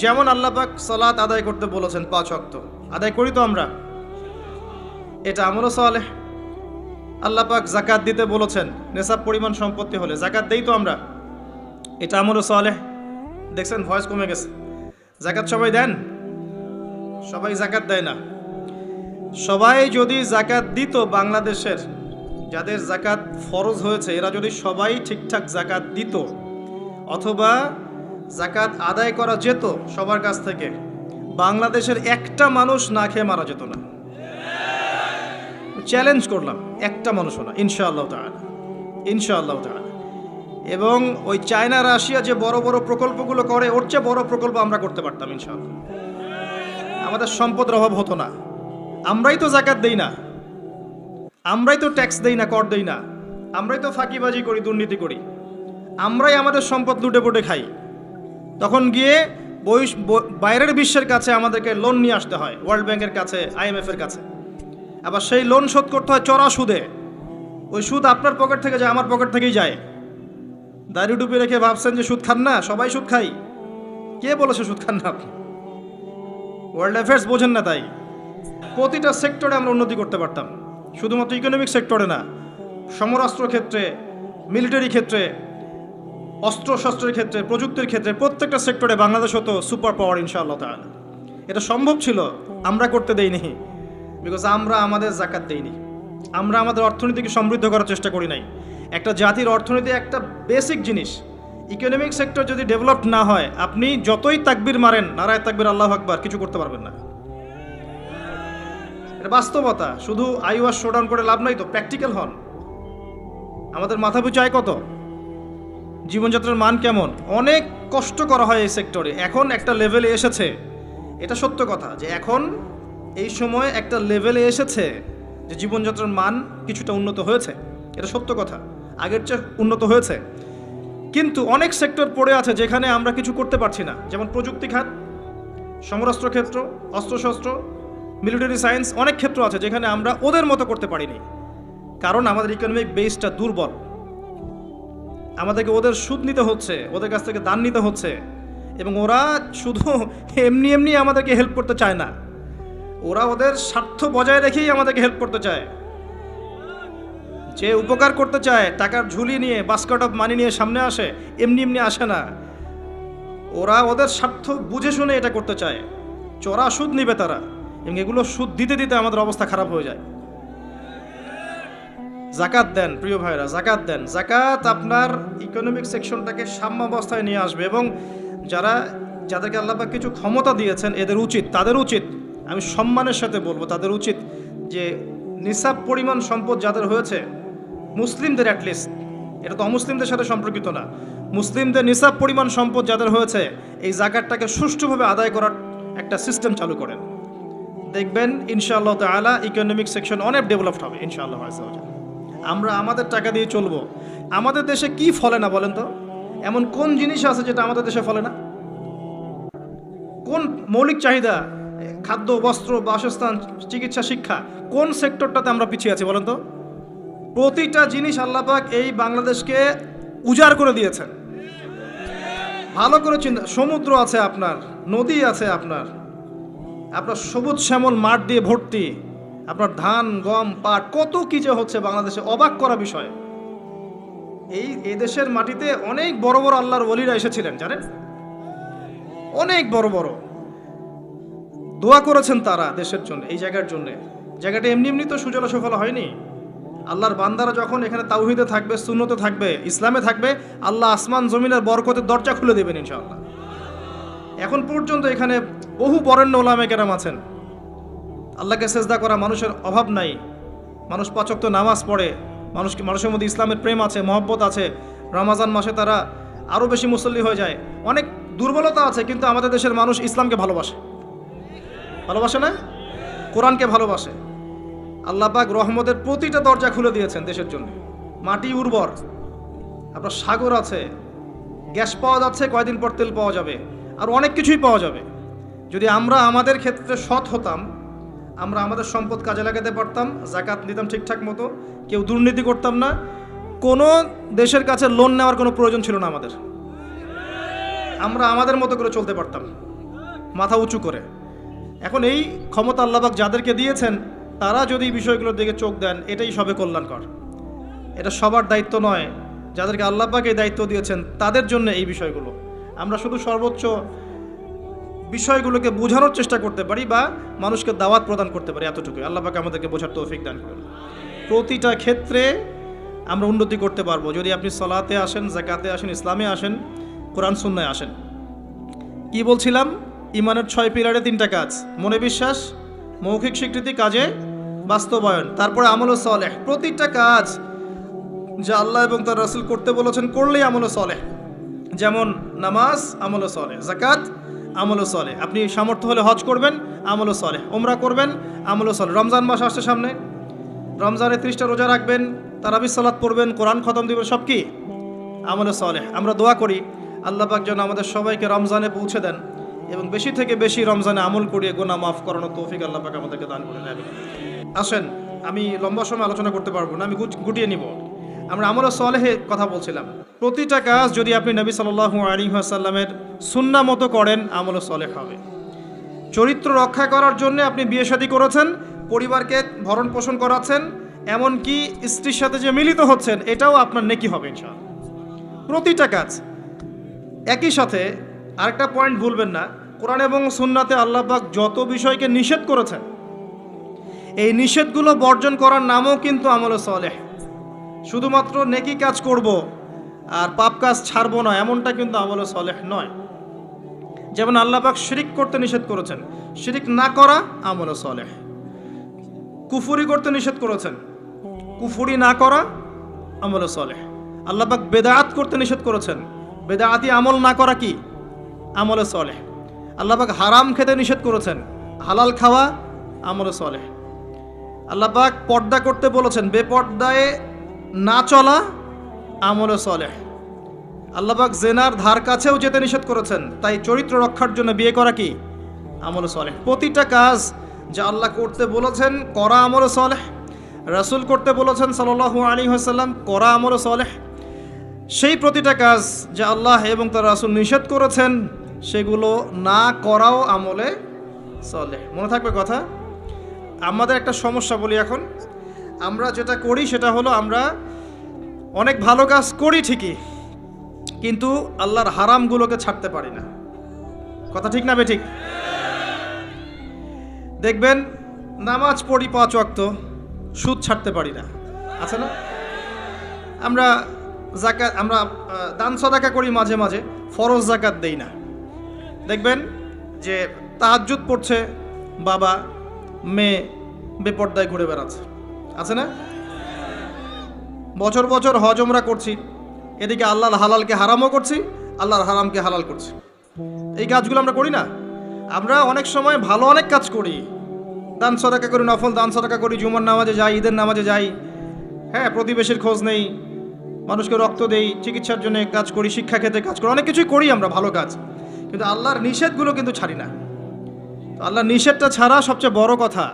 যেমন আল্লাহ পাক সালাত আদায় করতে বলেছেন, 5 ওয়াক্ত আদায় করি তো আমরা, এটা আমলে সালেহ। আল্লাহ পাক যাকাত দিতে বলেছেন, নেশাব পরিমাণ সম্পত্তি হলে যাকাত দেই তো আমরা, এটা আমলে সালেহ। দেখছেন ভয়েস কমে গেছে। যাকাত সবাই দেন? সবাই যাকাত দেয় না। সবাই যদি যাকাত দিত, বাংলাদেশের যাদের যাকাত ফরজ হয়েছে এরা যদি সবাই ঠিকঠাক যাকাত দিত, অথবা যাকাত আদায় করা যেত সবার কাছ থেকে, বাংলাদেশের একটা মানুষ না খেয়ে মারা যেত না। চ্যালেঞ্জ করলাম, একটা মানুষও না, ইনশাআল্লাহ তাআলা, ইনশাআল্লাহ তাআলা। এবং ওই চায়না, রাশিয়া যে বড় বড় প্রকল্পগুলো করে, ওর চেয়ে বড় প্রকল্প আমরা করতে পারতাম ইনশাআল্লাহ। আমাদের সম্পদের অভাব হতো না। আমরাই তো যাকাত দেই না, আমরাই তো ট্যাক্স দেই না, কর দেই না, আমরাই তো ফাঁকিবাজি করি, দুর্নীতি করি, আমরাই আমাদের সম্পদ লুটে পুটে খাই। তখন গিয়ে বাইরের বিশ্বের কাছে আমাদেরকে লোন নিয়ে আসতে হয়, ওয়ার্ল্ড ব্যাংকের কাছে, IMF এর কাছে। আবার সেই লোন শোধ করতে হয় চড়া সুদে। ওই সুদ আপনার পকেট থেকে যায়, আমার পকেট থেকেই যায়। দাড়ি টুপি রেখে ভাবছেন যে সুদ খান না? সবাই সুদ খাই। কে বলেছে সুদ খান না আপনি? ওয়ার্ল্ড অ্যাফেয়ার্স বোঝেন না তাই। প্রতিটা সেক্টরে আমরা উন্নতি করতে পারতাম, শুধুমাত্র ইকোনমিক সেক্টরে না, সমরাস্ত্র ক্ষেত্রে, মিলিটারি ক্ষেত্রে, অস্ত্রশস্ত্রের ক্ষেত্রে, প্রযুক্তির ক্ষেত্রে, প্রত্যেকটা সেক্টরে বাংলাদেশ হতো সুপার পাওয়ার ইনশাআল্লাহ তাআলা। এটা সম্ভব ছিল, আমরা করতে দেইনি, বিকজ আমরা আমাদের যাকাত দেইনি। আমরা আমাদের অর্থনীতিকে সমৃদ্ধ করার চেষ্টা করি নাই। একটা জাতির অর্থনীতি একটা বেসিক জিনিস। ইকোনমিক সেক্টর যদি ডেভেলপড না হয়, আপনি যতই তাকবীর মারেন, নারায়ে তাকবীর, আল্লাহু আকবার, কিছু করতে পারবেন না। এটা বাস্তবতা। শুধু আইওয়াস শোডাউন করে লাভ নাই তো, প্র্যাকটিক্যাল হন। আমাদের মাথা পিছু আয় কত? জীবনযাত্রার মান কেমন? অনেক কষ্ট করা হয় এই সেক্টরে, এখন একটা লেভেলে এসেছে। এটা সত্য কথা যে এখন এই সময় একটা লেভেলে এসেছে যে জীবনযাত্রার মান কিছুটা উন্নত হয়েছে, এটা সত্য কথা, আগের চেয়ে উন্নত হয়েছে। কিন্তু অনেক সেক্টর পড়ে আছে যেখানে আমরা কিছু করতে পারছি না, যেমন প্রযুক্তি খাত, সমরাস্ত্র ক্ষেত্র, অস্ত্রশস্ত্র, মিলিটারি সায়েন্স, অনেক ক্ষেত্র আছে যেখানে আমরা ওদের মতো করতে পারিনি, কারণ আমাদের ইকোনমিক বেসটা দুর্বল। আমাদেরকে ওদের সুদ নিতে হচ্ছে, ওদের কাছ থেকে দান নিতে হচ্ছে, এবং ওরা শুধু এমনি এমনি আমাদেরকে হেল্প করতে চায় না, ওরা ওদের স্বার্থ বজায় রেখেই আমাদেরকে হেল্প করতে চায়। যে উপকার করতে চায় টাকার ঝুলি নিয়ে, বাস্কেট অফ মানি নিয়ে সামনে আসে, এমনি এমনি আসে না, ওরা ওদের স্বার্থ বুঝে শুনে এটা করতে চায়। চড়া সুদ নিবে তারা, এবং এগুলো সুদ দিতে দিতে আমাদের অবস্থা খারাপ হয়ে যায়। জাকাত দেন প্রিয় ভাইরা, জাকাত দেন। জাকাত আপনার ইকোনমিক সেকশনটাকে সাম্যাবস্থায় নিয়ে আসবে, এবং যাদেরকে আল্লাহ পাক কিছু ক্ষমতা দিয়েছেন তাদের উচিত, আমি সম্মানের সাথে বলবো, তাদের উচিত যে নিসাব পরিমাণ সম্পদ যাদের হয়েছে, মুসলিমদের অ্যাটলিস্ট, এটা তো অমুসলিমদের সাথে সম্পর্কিত না, মুসলিমদের নিসাব পরিমাণ সম্পদ যাদের হয়েছে, এই জাকাতটাকে সুষ্ঠুভাবে আদায় করার একটা সিস্টেম চালু করেন। দেখবেন ইনশাআল্লাহ তাআলা ইকোনমিক সেকশন অনেক ডেভেলপড হবে ইনশাআল্লাহ। আমরা আমাদের টাকা দিয়ে চলবো। আমাদের দেশে কি ফলে না বলেন তো? এমন কোন জিনিস আছে যেটা আমাদের দেশে ফলে না? কোন মৌলিক চাহিদা, খাদ্য, বস্ত্র, বাসস্থান, চিকিৎসা, শিক্ষা, কোন সেক্টরটাতে আমরা পিছিয়ে আছি বলেন তো? প্রতিটা জিনিস আল্লাহ পাক এই বাংলাদেশকে উজাড় করে দিয়েছেন। ভালো করে চিন্তা, সমুদ্র আছে আপনার, নদী আছে আপনার সবুজ শ্যামল মাঠ দিয়ে ভর্তি, আপনার ধান, গম, পাট, কত কি যে হচ্ছে বাংলাদেশে, অবাক করা বিষয়। এই দেশের মাটিতে অনেক বড় বড় আল্লাহর ওলিরা এসেছিলেন জানেন, অনেক বড় বড় দোয়া করেছেন তারা দেশের জন্য, এই জায়গার জন্য। জায়গাটা এমনি এমনি তো সুজলা সুফলা হয়নি। আল্লাহর বান্দারা যখন এখানে তাওহীদে থাকবে, সুন্নতে থাকবে, ইসলামে থাকবে, আল্লাহ আসমান জমিনের বরকতের দরজা খুলে দেবেন ইনশাআল্লাহ। এখন পর্যন্ত এখানে বহু বরেণ্য ওলামা কেরাম আছেন, আল্লাহকে সেজদা করা মানুষের অভাব নাই, মানুষ 5 ওয়াক্ত নামাজ পড়ে, মানুষের মধ্যে ইসলামের প্রেম আছে, মহব্বত আছে, রমাজান মাসে তারা আরও বেশি মুসল্লি হয়ে যায়। অনেক দুর্বলতা আছে, কিন্তু আমাদের দেশের মানুষ ইসলামকে ভালোবাসে না, কোরআনকে ভালোবাসে। আল্লাহ পাক রহমতের প্রতিটা দরজা খুলে দিয়েছেন দেশের জন্য। মাটি উর্বর, আপনার সাগর আছে, গ্যাস পাওয়া যাচ্ছে, কয়দিন পর তেল পাওয়া যাবে, আর অনেক কিছুই পাওয়া যাবে। যদি আমরা আমাদের ক্ষেত্রে সৎ হতাম, আমরা আমাদের সম্পদ কাজে লাগাতে পারতাম, জাকাত দিতাম ঠিকঠাক মতো, কেউ দুর্নীতি করতাম না, কোনো দেশের কাছে লোন নেওয়ার কোনো প্রয়োজন ছিল না আমাদের, আমরা আমাদের মতো করে চলতে পারতাম মাথা উঁচু করে। এখন এই ক্ষমতা আল্লাহ পাক যাদেরকে দিয়েছেন, তারা যদি এই বিষয়গুলোর দিকে চোখ দেন, এটাই সবে কল্যাণকর। এটা সবার দায়িত্ব নয়, যাদেরকে আল্লাহ পাক এই দায়িত্ব দিয়েছেন তাদের জন্য এই বিষয়গুলো। আমরা শুধু সর্বোচ্চ বিষয়গুলোকে বোঝানোর চেষ্টা করতে পারি বা মানুষকে দাওয়াত প্রদান করতে পারি, এতটুকুই। আল্লাহ পাক আমাদেরকে বোঝার তৌফিক দান করেন। প্রতিটা ক্ষেত্রে আমরা উন্নতি করতে পারবো যদি আপনি সালাতে আসেন, যাকাতে আসেন, ইসলামে আসেন, কোরআন সুন্নায় আসেন। কি বলছিলাম? ইমানের 6 পিলারে 3টা কাজ: মনে বিশ্বাস, মৌখিক স্বীকৃতি, কাজে বাস্তবায়ন, তারপরে আমল সালেহ। প্রতিটা কাজ যা আল্লাহ এবং তার রাসূল করতে বলেছেন করলেই আমল সালেহ। যেমন নামাজ আমল সালেহ, যাকাত আমল সালেহ, আপনি সামর্থ্য হলে হজ করবেন আমল সালেহ, উমরা করবেন আমল সালেহ। রমজান মাস আসছে সামনে, রমজানে 30টা রোজা রাখবেন, তারাবির সালাত পড়বেন, কোরআন খতম দিবেন, সব কি আমল সালেহ। আমরা দোয়া করি আল্লাহ পাক যেন আমাদের সবাইকে রমজানে পৌঁছে দেন এবং বেশি থেকে বেশি রমজানে আমল করিয়ে গুনাহ মাফ করানোর তৌফিক আল্লাহ পাক আমাদেরকে দান করে দেন। আসেন, আমি লম্বা সময় আলোচনা করতে পারবো না, আমি গুটিয়ে নিব। আমরা আমল সালেহে কথা বলছিলাম। প্রতিটা কাজ যদি আপনি নবী সাল্লাল্লাহু আলাইহি ওয়াসাল্লামের সুন্নাহ মতো করেন, আমল সালেহ হবে। চরিত্র রক্ষা করার জন্য আপনি বিয়ে শাদী করেছেন, পরিবারকে ভরণ পোষণ করাচ্ছেন, এমনকি স্ত্রীর সাথে যে মিলিত হচ্ছেন, এটাও আপনার নেকি হবে ইনশাআল্লাহ। প্রতিটা কাজ। একই সাথে আরেকটা পয়েন্ট ভুলবেন না, কোরআন এবং সুন্নাতে আল্লাহ পাক যত বিষয়কে নিষেধ করেছেন, এই নিষেধগুলো বর্জন করার নামও কিন্তু আমল সালেহ। শুধুমাত্র নেকি কাজ করব আর পাপ কাজ ছাড়বো না, এমনটা কিন্তু আমল সালেহ নয়। যেমন আল্লাহ পাক শিরিক করতে নিষেধ করেছেন, শিরিক না করা আমল সালেহ। কুফরি করতে নিষেধ করেছেন, কুফরি না করা আমল সালেহ। আল্লাহ পাক বেদাত করতে নিষেধ করেছেন। বেদাতি আমল না করা কি? আমলে সলেহ। আল্লাহ পাক হারাম খেতে নিষেধ করেছেন, হালাল খাওয়া আমলে সলেহ। আল্লাহ পাক পর্দা করতে বলেছেন, বেপর্দায় না চলা আমলে সলেহ। আল্লাহ পাক জেনার ধার কাছেও যেতে নিষেধ করেছেন, তাই চরিত্র রক্ষার জন্য বিয়ে করা কি? আমলে সলেহ। প্রতিটা কাজ যা আল্লাহ করতে বলেছেন করা আমলে সলেহ, রাসূল করতে বলেছেন সাল্লাল্লাহু আলাইহি ওয়াসাল্লাম করা আমলে সলেহ। সেই প্রতিটা কাজ যা আল্লাহ এবং তার রাসূল নিষেধ করেছেন সেগুলো না করাও আমলে সলেহ। মনে থাকবে কথা। আমাদের একটা সমস্যা বলি এখন, আমরা যেটা করি সেটা হলো আমরা অনেক ভালো কাজ করি ঠিকই, কিন্তু আল্লাহর হারামগুলোকে ছাড়তে পারি না। কথা ঠিক না বেঠিক? দেখবেন নামাজ পড়ি 5 ওয়াক্ত, সুদ ছাড়তে পারি না, আছে না? আমরা যাকাত, আমরা দান সদাকা করি মাঝে মাঝে, ফরজ যাকাত দেই না। দেখবেন যে তাহাজ্জুদ পড়ছে বাবা, মেয়ে বেপর্দায় ঘুরে বেড়াচ্ছে, আছে না? বছর বছর হজ ওমরা করছি, এদিকে আল্লাহর হালালকে হারামও করছি, আল্লাহর হারামকে হালাল করছি। এই কাজগুলো আমরা করি না। আমরা অনেক সময় ভালো অনেক কাজ করি, দান সদাকা করি, নফল দান সদাকা করি, জুমার নামাজে যাই, ঈদের নামাজে যাই, হ্যাঁ, প্রতিবেশীর খোঁজ নেই, মানুষকে রক্ত দেই, চিকিৎসার জন্য কাজ করি, শিক্ষা ক্ষেত্রে কাজ করি, অনেক কিছুই করি আমরা ভালো কাজ, কিন্তু আল্লাহর নিষেধগুলো কিন্তু ছাড়ি না। তো আল্লাহর নিষেধটা ছাড়া সবচেয়ে বড় কথা,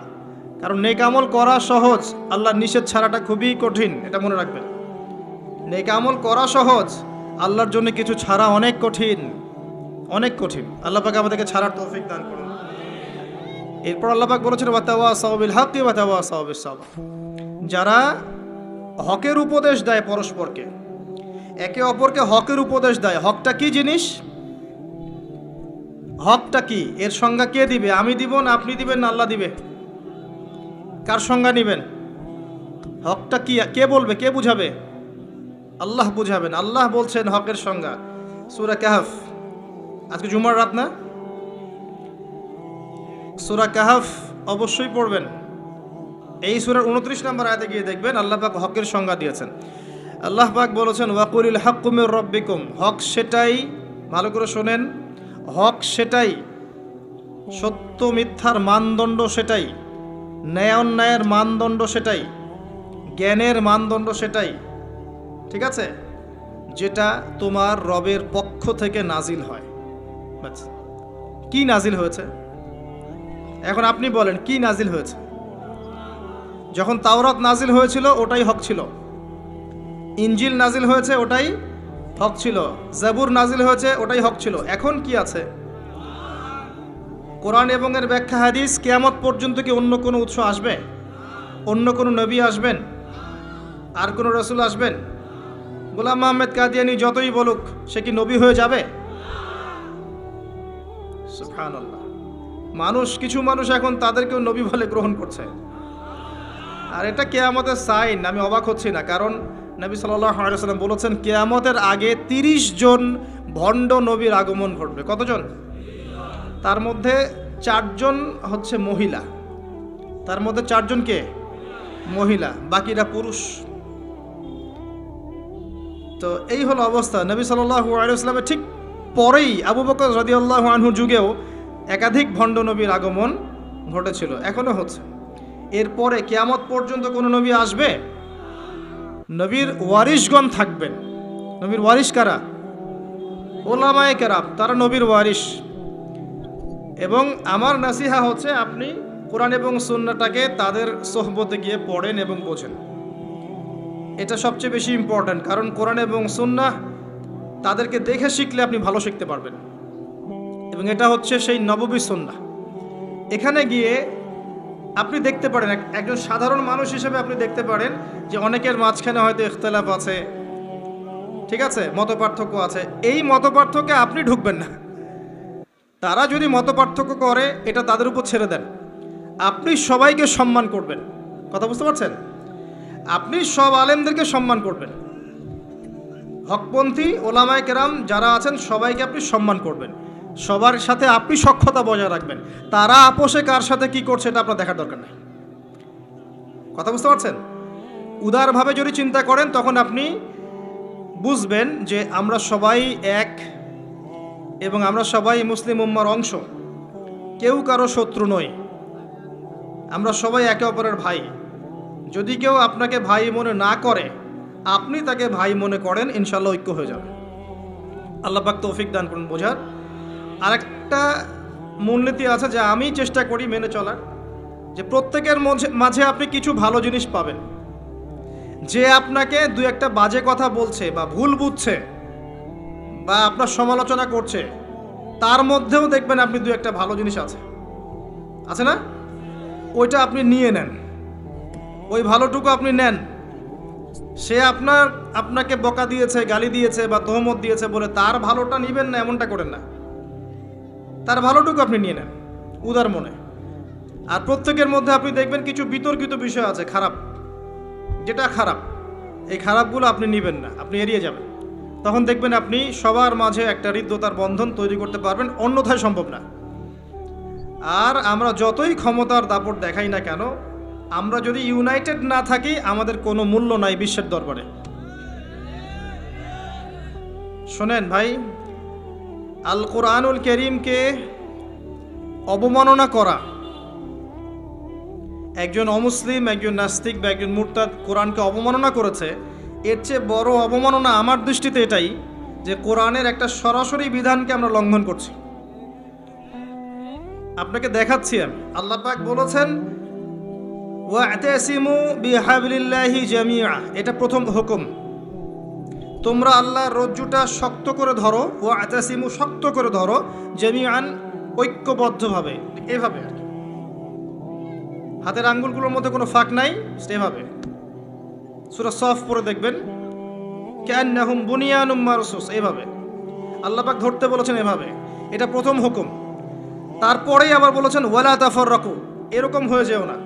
কারণ নেক আমল করা সহজ, আল্লাহর নিষেধ ছাড়াটা খুবই কঠিন, এটা মনে রাখবেন। নেক আমল করা সহজ, আল্লাহর জন্য কিছু ছাড়া অনেক কঠিন, অনেক কঠিন। আল্লাহ পাক আমাদেরকে ছাড়ার তৌফিক দান করুন। এরপর আল্লাহ পাক বলেছেন ওয়াতাওয়াসাউ বিল হাক্কি ওয়াতাওয়াসাউ বিস সাবর। যারা হকের উপদেশ দেয় পরস্পরকে, একে অপরকে হকের উপদেশ দেয়। হকটা কি জিনিস? হকটা কি? এর সংজ্ঞা কে দিবে? আমি দিব না আপনি দিবেন না আল্লাহ দিবে? কার সংজ্ঞা নেবেন? হকটা কি কে বলবে, কে বুঝাবে? আল্লাহ বুঝাবেন। আল্লাহ বলছেন হকের সংজ্ঞা, সূরা কাহফ। আজকে জুমার রাত না? সূরা কাহফ অবশ্যই পড়বেন। এই সূরার 29 নম্বর আয়াতে গিয়ে দেখবেন আল্লাহ পাক হকের সংজ্ঞা দিয়েছেন। আল্লাহ পাক বলেছেন ওয়াকুলিল হাক্কু মির রাব্বিকুম। হক সেটাই, ভালো করে শোনেন, হক সেটাই, সত্য মিথ্যার মানদণ্ড সেটাই, ন্যায় অন্যায়ের মানদণ্ড সেটাই, জ্ঞানের মানদণ্ড সেটাই, ঠিক আছে, যেটা তোমার রবের পক্ষ থেকে নাজিল হয়। কি নাজিল হয়েছে? এখন আপনি বলেন কি নাজিল হয়েছে? যখন তাওরাত নাজিল হয়েছিল ওটাই হক ছিল, ইনজিল নাজিল হয়েছে ওটাই হক ছিল, জাবুর নাজিল হয়েছে ওটাই হক ছিল। এখন কি আছে? কোরআন এবং এর ব্যাখ্যা হাদিস। কিয়ামত পর্যন্ত কি অন্য কোনো উৎস আসবে? অন্য কোনো নবী আসবেন? আর কোনো রসুল আসবেন? গোলাম আহমেদ কাদিয়ানি যতই বলুক, সে কি নবী হয়ে যাবে? সুবহানাল্লাহ। মানুষ, কিছু মানুষ এখন তাদেরকেও নবী বলে গ্রহণ করছে, আর এটা কিয়ামতের সাইন। আমি অবাক হচ্ছি না, কারণ নবী সাল্লাল্লাহু আলাইহি ওয়াসাল্লাম বলেছেন কিয়ামতের আগে 30 জন ভণ্ড নবীর আগমন ঘটবে। কতজন? তার মধ্যে 4 জন হচ্ছে মহিলা, তার মধ্যে 4 জন কে? মহিলা, বাকিরা পুরুষ। তো এই হলো অবস্থা। নবী সাল্লাল্লাহু আলাইহি ওয়াসাল্লামের ঠিক পরেই আবু বকর রাদিয়াল্লাহু আনহুর যুগেও একাধিক ভণ্ড নবীর আগমন ঘটেছিল, এখনো হচ্ছে। এরপরে কিয়ামত পর্যন্ত কোনো নবী আসবে? নবীর ওয়ারিশগণ থাকবেন। নবীর ওয়ারিশ কারা? ওলামায়ে কেরাম, তারা নবীর ওয়ারিশ। এবং আমার নাসিহা হচ্ছে আপনি কোরআন এবং সুন্নাহটাকে তাদের সোহবতে গিয়ে পড়েন এবং বোঝেন, এটা সবচেয়ে বেশি ইম্পর্ট্যান্ট। কারণ কোরআন এবং সুন্নাহ তাদেরকে দেখে শিখলে আপনি ভালো শিখতে পারবেন, এবং এটা হচ্ছে সেই নববী সুন্নাহ। এখানে গিয়ে আপনি দেখতে পারেন, একজন সাধারণ মানুষ হিসেবে আপনি দেখতে পারেন যে অনেকের মাঝখানে হয়তো ইখতিলাফ আছে, ঠিক আছে, মতপার্থক্য আছে। এই মতপার্থক্যে আপনি ঢুকবেন না। তারা যদি মতপার্থক্য করে এটা তাদের উপর ছেড়ে দেন। আপনি সবাইকে সম্মান করবেন। কথা বুঝতে পারছেন? আপনি সব আলেমদেরকে সম্মান করবেন। হকপন্থী ওলামায়ে কেরাম যারা আছেন সবাইকে আপনি সম্মান করবেন, সবার সাথে আপনি সখ্যতা বজায় রাখবেন। তারা আপোষে কার সাথে কি করছে এটা আপনার দেখার দরকার নেই। কথা বুঝতে পারছেন? উদারভাবে যদি চিন্তা করেন তখন আপনি বুঝবেন যে আমরা সবাই এক এবং আমরা সবাই মুসলিম উম্মার অংশ, কেউ কারো শত্রু নই, আমরা সবাই একে অপরের ভাই। যদি কেউ আপনাকে ভাই মনে না করে, আপনি তাকে ভাই মনে করেন, ইনশাল্লাহ ঐক্য হয়ে যাবে। আল্লাহ পাক তৌফিক দান করুন বোঝার। আরেকটা মূলনীতি আছে যা আমি চেষ্টা করি মেনে চলার, যে প্রত্যেকের মাঝে আপনি কিছু ভালো জিনিস পাবেন। যে আপনাকে দু একটা বাজে কথা বলছে বা ভুল বুঝছে বা আপনার সমালোচনা করছে, তার মধ্যেও দেখবেন আপনি দু একটা ভালো জিনিস আছে না, ওইটা আপনি নিয়ে নেন, ওই ভালোটুকু আপনি নেন। সে আপনাকে বকা দিয়েছে, গালি দিয়েছে বা তহমত দিয়েছে বলে তার ভালোটা নিবেন না, এমনটা করেন না। তার ভালোটুকু আপনি নিয়ে নেন উদার মনে। আর প্রত্যেকের মধ্যে আপনি দেখবেন কিছু বিতর্কিত বিষয় আছে, খারাপ, যেটা খারাপ, এই খারাপগুলো আপনি নিবেন না, আপনি এড়িয়ে যাবেন। তখন দেখবেন আপনি সবার মাঝে একটা হৃদ্যতার বন্ধন তৈরি করতে পারবেন, অন্যথায় সম্ভব না। আর আমরা যতই ক্ষমতার দাপট দেখাই না কেন, আমরা যদি ইউনাইটেড না থাকি, আমাদের কোনো মূল্য নাই বিশ্বের দরবারে। শোনেন ভাই, আল কোরআনুল কারীমকে অবমাননা করা, একজন অমুসলিম, একজন নাস্তিক বা একজন মুরতাদ কোরআনকে অবমাননা করেছে, এর চেয়ে বড় অবমাননা আমার দৃষ্টিতে এটাই যে কোরআনের একটা সরাসরি বিধানকে আমরা লঙ্ঘন করছি। আপনাকে দেখাচ্ছি আমি, আল্লাহ পাক বলেছেন ওয়া'তাসিমু বিহাবলিল্লাহি জামিআ, এটা প্রথম হুকুম। তোমরা আল্লাহর রজ্জুটা শক্ত করে ধরো, ওয়া'তাসিমু, শক্ত করে ধরো, জামিআন, ঐক্যবদ্ধভাবে, এভাবে আর কি, হাতের আঙ্গুলগুলোর মধ্যে কোনো ফাঁক নাই, সেভাবে। সূরা সফ পড়ে দেখবেন, কান্নাহুম বুনিয়ানুম মারসুস, এভাবে আল্লাহ পাক ধরতে বলেছেন, এভাবে। এটা প্রথম হুকুম। তারপরেই আবার বলেছেন ওয়ালা তাফাররাকু, এরকম হয়ে যেও না।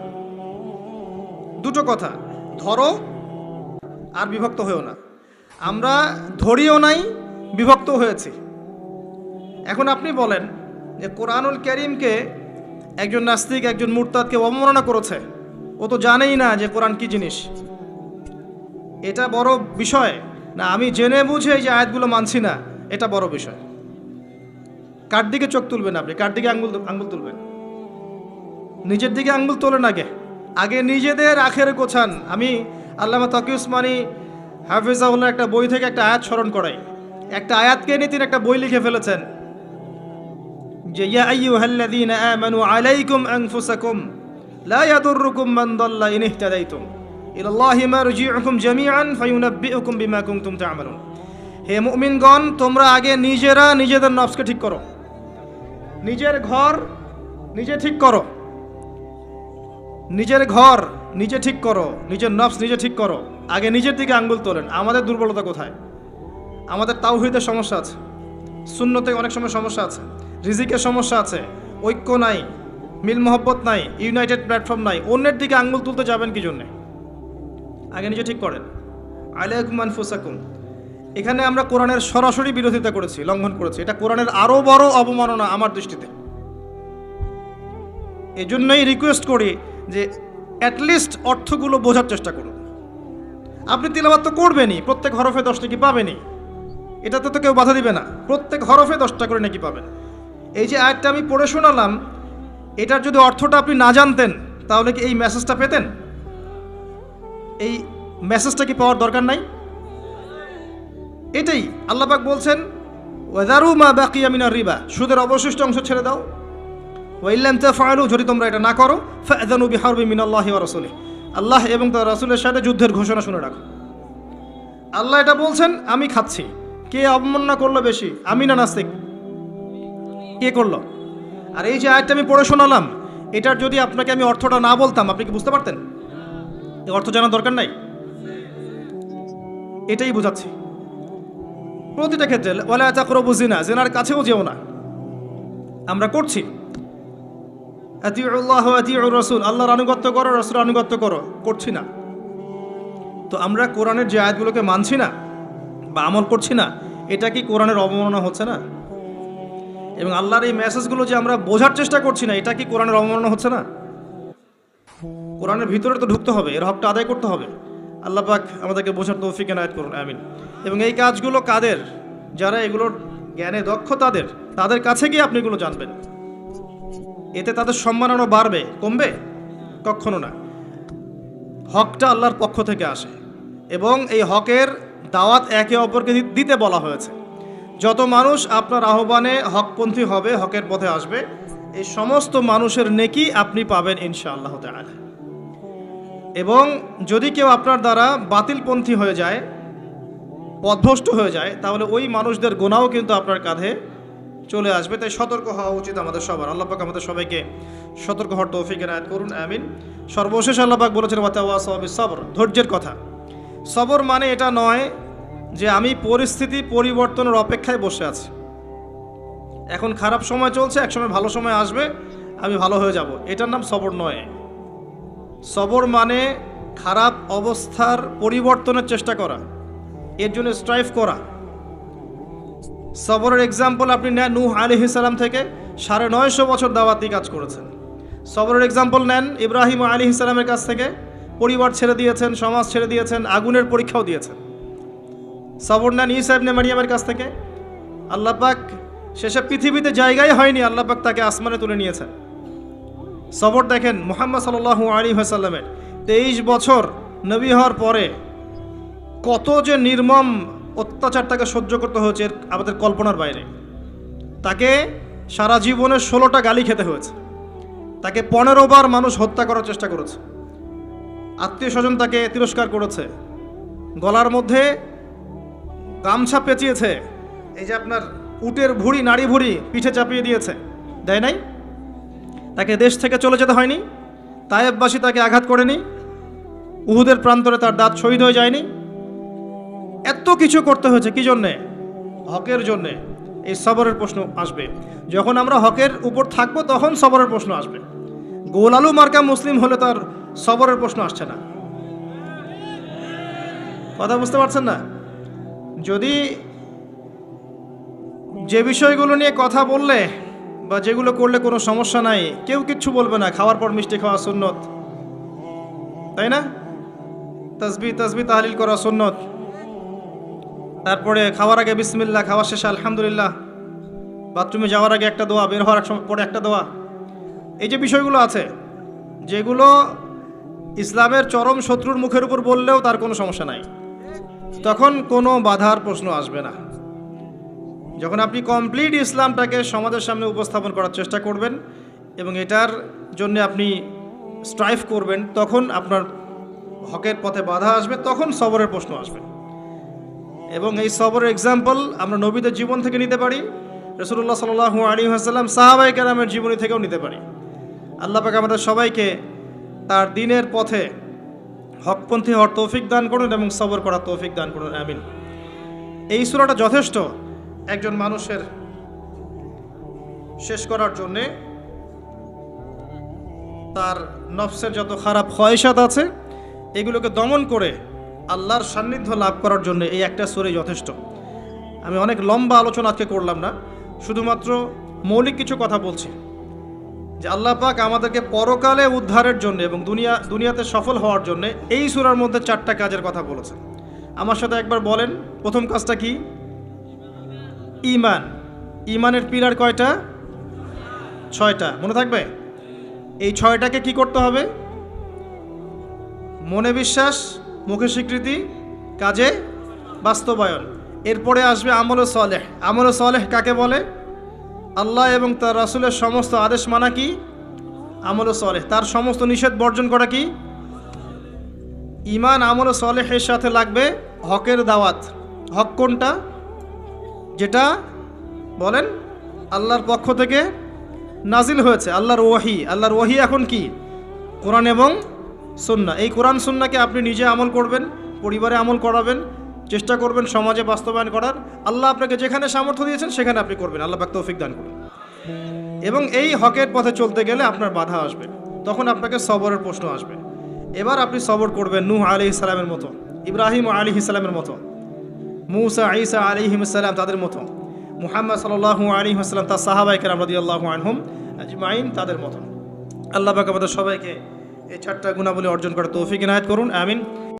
দুটো কথা, ধরো আর বিভক্ত হয়েও না। আমরা ধরিও নাই, বিভক্ত হয়েছি। এখন আপনি বলেন যে কোরআনুল কারীমকে একজন নাস্তিক, একজন মুরতাদকে অবমাননা করেছে, ও তো জানেই না যে কোরআন কি জিনিস। এটা বড় বিষয় না আমি জেনে বুঝে এই যে আয়াতগুলো মানছি না, এটা বড় বিষয়। কার দিকে চোখ তুলবেন আপনি, কার দিকে আঙ্গুল তুলবেন? নিজের দিকে আঙ্গুল তোলেন আগে নিজেদের আখের গোছান। আমি আল্লামা তকি উসমানী হাফিজাহুল্লাহ একটা বই থেকে একটা আয়াত স্মরণ করাই। একটা আয়াতকে নিয়ে তিনি একটা বই লিখে ফেলেছেন যে ইয়া আইয়ুহাল্লাযীনা আমানু আলাইকুম আনফুসাকুম লা ইয়াদুররুকুম মান দাল্লা ইন ইহতাদাইতুম ইলাল্লাহি মারজিউকুম জামিআন ফায়ুনাব্বিউকুম বিমা কুনতুম তা'মালুন। হে মুমিনগণ, তোমরা আগে নিজেরা নিজেদের নফসকে ঠিক করো, নিজের ঘর নিজে ঠিক করো, নিজের ঘর নিজে ঠিক করো, নিজের নফস নিজে ঠিক করো। আগে নিজের দিকে আঙ্গুল তোলেন। আমাদের দুর্বলতা কোথায়? আমাদের তাওহীদের সমস্যা আছে, সুন্নতে অনেক সময় সমস্যা আছে, রিজিকের সমস্যা আছে, ঐক্য নাই, মিল মহব্বত নাই, ইউনাইটেড প্ল্যাটফর্ম নাই। অন্যের দিকে আঙ্গুল তুলতে যাবেন কি জন্যে? আগে নিজে ঠিক করেন। আলাইকুম আনফুসাকুম, এখানে আমরা কোরআনের সরাসরি বিরোধিতা করেছি, লঙ্ঘন করেছি। এটা কোরআনের আরও বড় অবমাননা আমার দৃষ্টিতে। এজন্যই রিকোয়েস্ট করি যে অ্যাটলিস্ট অর্থগুলো বোঝার চেষ্টা করুন। আপনি তিলাওয়াত তো করবেনই, প্রত্যেক হরফে 10 নাকি পাবেনই, এটাতে তো কেউ বাধা দিবে না। প্রত্যেক হরফে 10টা করে নাকি পাবেন। এই যে আয়াতটা আমি পড়ে শোনালাম, এটার যদি অর্থটা আপনি না জানতেন, তাহলে কি এই মেসেজটা পেতেন? এই মেসেজটা কি পাওয়ার দরকার নাই? এটাই আল্লাহ পাক বলছেন ওয়াযারু মা বাকিয়া মিনার রিবা, সুদের অবশিষ্ট অংশ ছেড়ে দাও। ওয়া ইল্লাম তাফআলু, যদি তোমরা এটা না করো, ফাআযানু বিহারবিন মিনাল্লাহি ওয়া রাসূলিহি, আল্লাহ এবং তার রাসূলের সাথে যুদ্ধের ঘোষণা শুনে রাখো। আল্লাহ এটা বলছেন, আমি খাচ্ছি। কে অবমাননা করলো বেশি, আমি না নাস্তিক? কে করলো? আর এই যে আয়াতটা আমি পড়ে শোনালাম, এটার যদি আপনাকে আমি অর্থটা না বলতাম, আপনি কি বুঝতে পারতেন? এই অর্থ জানার দরকার নাই, এটাই বোঝাচ্ছি। প্রতিটা ক্ষেত্রে ওয়ালা তাকরাবু জিনা, জিনার কাছেও যেও না। আমরা করছি। আতিউল্লাহ ওয়া আতিউর রাসূল, আল্লাহর আনুগত্য করো, রাসূলের আনুগত্য করো, করছি না। তো আমরা কোরআনের যে আয়াতগুলোকে মানছি না বা আমল করছি না, এটা কি কোরআনের অবমাননা হচ্ছে না? এবং আল্লাহর এই মেসেজগুলো যে আমরা বোঝার চেষ্টা করছি না, এটা কি কোরআনের অবমাননা হচ্ছে না? কোরআনের ভিতরে তো ঢুকতে হবে, এর হকটা আদায় করতে হবে। আল্লাহ পাক আমাদেরকে বোঝার তৌফিক এনায়েত করুন, আমিন। এবং এই কাজগুলো কাদের, যারা এগুলোর জ্ঞানে দক্ষ তাদের কাছে গিয়ে আপনি এগুলো জানবেন। এতে তাদের সম্মান আরও বাড়বে, কমবে? কখনো না। হকটা আল্লাহর পক্ষ থেকে আসে এবং এই হকের দাওয়াত একে অপরকে দিতে বলা হয়েছে। যত মানুষ আপনার আহ্বানে হকপন্থী হবে, হকের পথে আসবে, এই সমস্ত মানুষের নেকি আপনি পাবেন ইনশাআল্লাহ তাআলা। এবং যদি কেউ আপনার দ্বারা বাতিলপন্থী হয়ে যায়, পথভ্রষ্ট হয়ে যায়, তাহলে ওই মানুষদের গুনাহও কিন্তু আপনার কাঁধে চলে আসবে। তাই সতর্ক হওয়া উচিত আমাদের সবার। আল্লাহ পাক আমাদের সবাইকে সতর্ক হওয়ার তৌফিক এনায়েত করুন, আমিন। সর্বশেষ আল্লাহ পাক বলেছেন ওয়াতাওয়াসাউ বিস-সাবর, ধৈর্যের কথা। সবর মানে এটা নয় যে আমি পরিস্থিতি পরিবর্তনের অপেক্ষায় বসে আছি, এখন খারাপ সময় চলছে, এক সময় ভালো সময় আসবে, আমি ভালো হয়ে যাব, এটার নাম সবর নয়। সবর মানে খারাপ অবস্থার পরিবর্তনের চেষ্টা করা, এর জন্য স্ট্রাইভ করা। সবরের এক্সাম্পল আপনি নেন নূহ আলাইহিস সালাম থেকে 950 বছর দাওয়াতি কাজ করেছেন। সবরের এক্সাম্পল নেন ইব্রাহিম আলাইহিস সালামের কাছ থেকে, পরিবার ছেড়ে দিয়েছেন, সমাজ ছেড়ে দিয়েছেন, আগুনের পরীক্ষাও দিয়েছেন। সবর নেন ঈসা ইবনে মারিয়ামের কাছ থেকে, আল্লাহ পাক শেষে পৃথিবীতে জায়গায় হয়নি, আল্লাহ পাক তাকে আসমানে তুলে নিয়েছেন। সবর দেখেন মুহাম্মদ সাল্লাল্লাহু আলাইহি ওয়াসাল্লামের 23 বছর নবী হওয়ার পরে কত যে নির্মম অত্যাচার তাকে সহ্য করতে হয়েছে আমাদের কল্পনার বাইরে। তাকে সারা জীবনে 16টা গালি খেতে হয়েছে, তাকে 15 বার মানুষ হত্যা করার চেষ্টা করেছে, আত্মীয় স্বজন তাকে তিরস্কার করেছে, গলার মধ্যে গামছা পেঁচিয়েছে, এই যে আপনার উটের ভুঁড়ি, নাড়ি ভুঁড়ি পিঠে চাপিয়ে দিয়েছে, দেয় নাই? তাকে দেশ থেকে চলে যেতে হয়নি, তায়েববাসী তাকে আঘাত করেনি, উহুদের প্রান্তরে তার দাঁত শহীদ হয়ে যায়নি। এত কিছু করতে হয়েছে কি জন্যে? হকের জন্যে। এই সবরের প্রশ্ন আসবে যখন আমরা হকের উপর থাকবো, তখন সবরের প্রশ্ন আসবে। গোল আলু মার্কা মুসলিম হলে তার সবরের প্রশ্ন আসছে না। কথা বুঝতে পারছেন না? যদি যে বিষয়গুলো নিয়ে কথা বললে বা যেগুলো করলে কোনো সমস্যা নাই, কেউ কিচ্ছু বলবে না, খাওয়ার পর মিষ্টি খাওয়া সুন্নত, তাই না? তাসবিহ তাহলিল করা সুন্নত, তারপরে খাওয়ার আগে বিসমিল্লাহ, খাওয়ার শেষে আলহামদুলিল্লাহ, বাথরুমে যাওয়ার আগে একটা দোয়া, বের হওয়ার পরে একটা দোয়া। এই যে বিষয়গুলো আছে, যেগুলো ইসলামের চরম শত্রুর মুখের উপর বললেও তার কোনো সমস্যা নাই, তখন কোনো বাধার প্রশ্ন আসবে না। যখন আপনি কমপ্লিট ইসলামটাকে সমাজের সামনে উপস্থাপন করার চেষ্টা করবেন এবং এটার জন্য আপনি স্ট্রাইভ করবেন, তখন আপনার হকের পথে বাধা আসবে, তখন সবরের প্রশ্ন আসবে। এবং এই সবরের এক্সাম্পল আমরা নবীদের জীবন থেকে নিতে পারি, রাসূলুল্লাহ সাল্লাল্লাহু আলাইহি ওয়াসাল্লাম সাহাবায়ে কেরামের জীবনী থেকেও নিতে পারি। আল্লাহ পাক আমাদের সবাইকে তার দ্বীনের পথে হকপন্থী হওয়ার তৌফিক দান করুন এবং সবর করার তৌফিক দান করুন, আমিন। এই সূরাটা যথেষ্ট একজন মানুষের শেষ করার জন্যে, তার নফসের যত খারাপ খয়েশাত আছে এগুলোকে দমন করে আল্লাহর সান্নিধ্য লাভ করার জন্য এই একটা সূরাই যথেষ্ট। আমি অনেক লম্বা আলোচনা আজকে করলাম না, শুধুমাত্র মৌলিক কিছু কথা বলছি যে আল্লাহ পাক আমাদেরকে পরকালে উদ্ধারের জন্য এবং দুনিয়াতে সফল হওয়ার জন্য এই সূরার মধ্যে 4টা কাজের কথা বলেছেন। আমার সাথে একবার বলেন, প্রথম কাজটা কি? ঈমান। ঈমানের পিলার কয়টা? 6টা। মনে থাকবে? এই 6টাকে কি করতে হবে? মনে বিশ্বাস, মুখে স্বীকৃতি, কাজে বাস্তবায়ন। এরপরে আসবে আমল সালেহ। আমল সালেহ কাকে বলে? আল্লাহ এবং তার রাসূলের সমস্ত আদেশ মানা কি? আমল সালেহ। তার সমস্ত নিষেধ বর্জন করা কি? ঈমান আমল সালেহের সাথে লাগবে হকের দাওয়াত। হক কোনটা? যেটা বলেন আল্লাহর পক্ষ থেকে নাজিল হয়েছে, আল্লাহর ওয়াহি। আল্লাহর ওয়াহি এখন কি? কোরআন এবং সুন্নাহ। এই কোরআন সুন্নাহকে আপনি নিজে আমল করবেন, পরিবারে আমল করাবেন, চেষ্টা করবেন সমাজে বাস্তবায়ন করার। আল্লাহ আপনাকে যেখানে সামর্থ্য দিয়েছেন সেখানে আপনি করবেন। আল্লাহ পাক তৌফিক দান করুন। এবং এই হকের পথে চলতে গেলে আপনার বাধা আসবে, তখন আপনাকে সবরের প্রশ্ন আসবে। এবার আপনি সবর করবেন নূহ আলাইহিস সালামের মতো, ইব্রাহিম আলাইহিস সালামের মতো, মূসা ঈসা আলাইহিস সালাম তাদের মতো, মুহাম্মদ সাল্লাল্লাহু আলাইহি ওয়াসাল্লাম তার সাহাবায়ে কেরাম রাদিয়াল্লাহু আনহুম আজমাইন তাদের মতো। আল্লাহ পাক আমাদের সবাইকে এই 4টা গুণাবলী অর্জন করার তৌফিক ইনায়াত করুন, আমিন।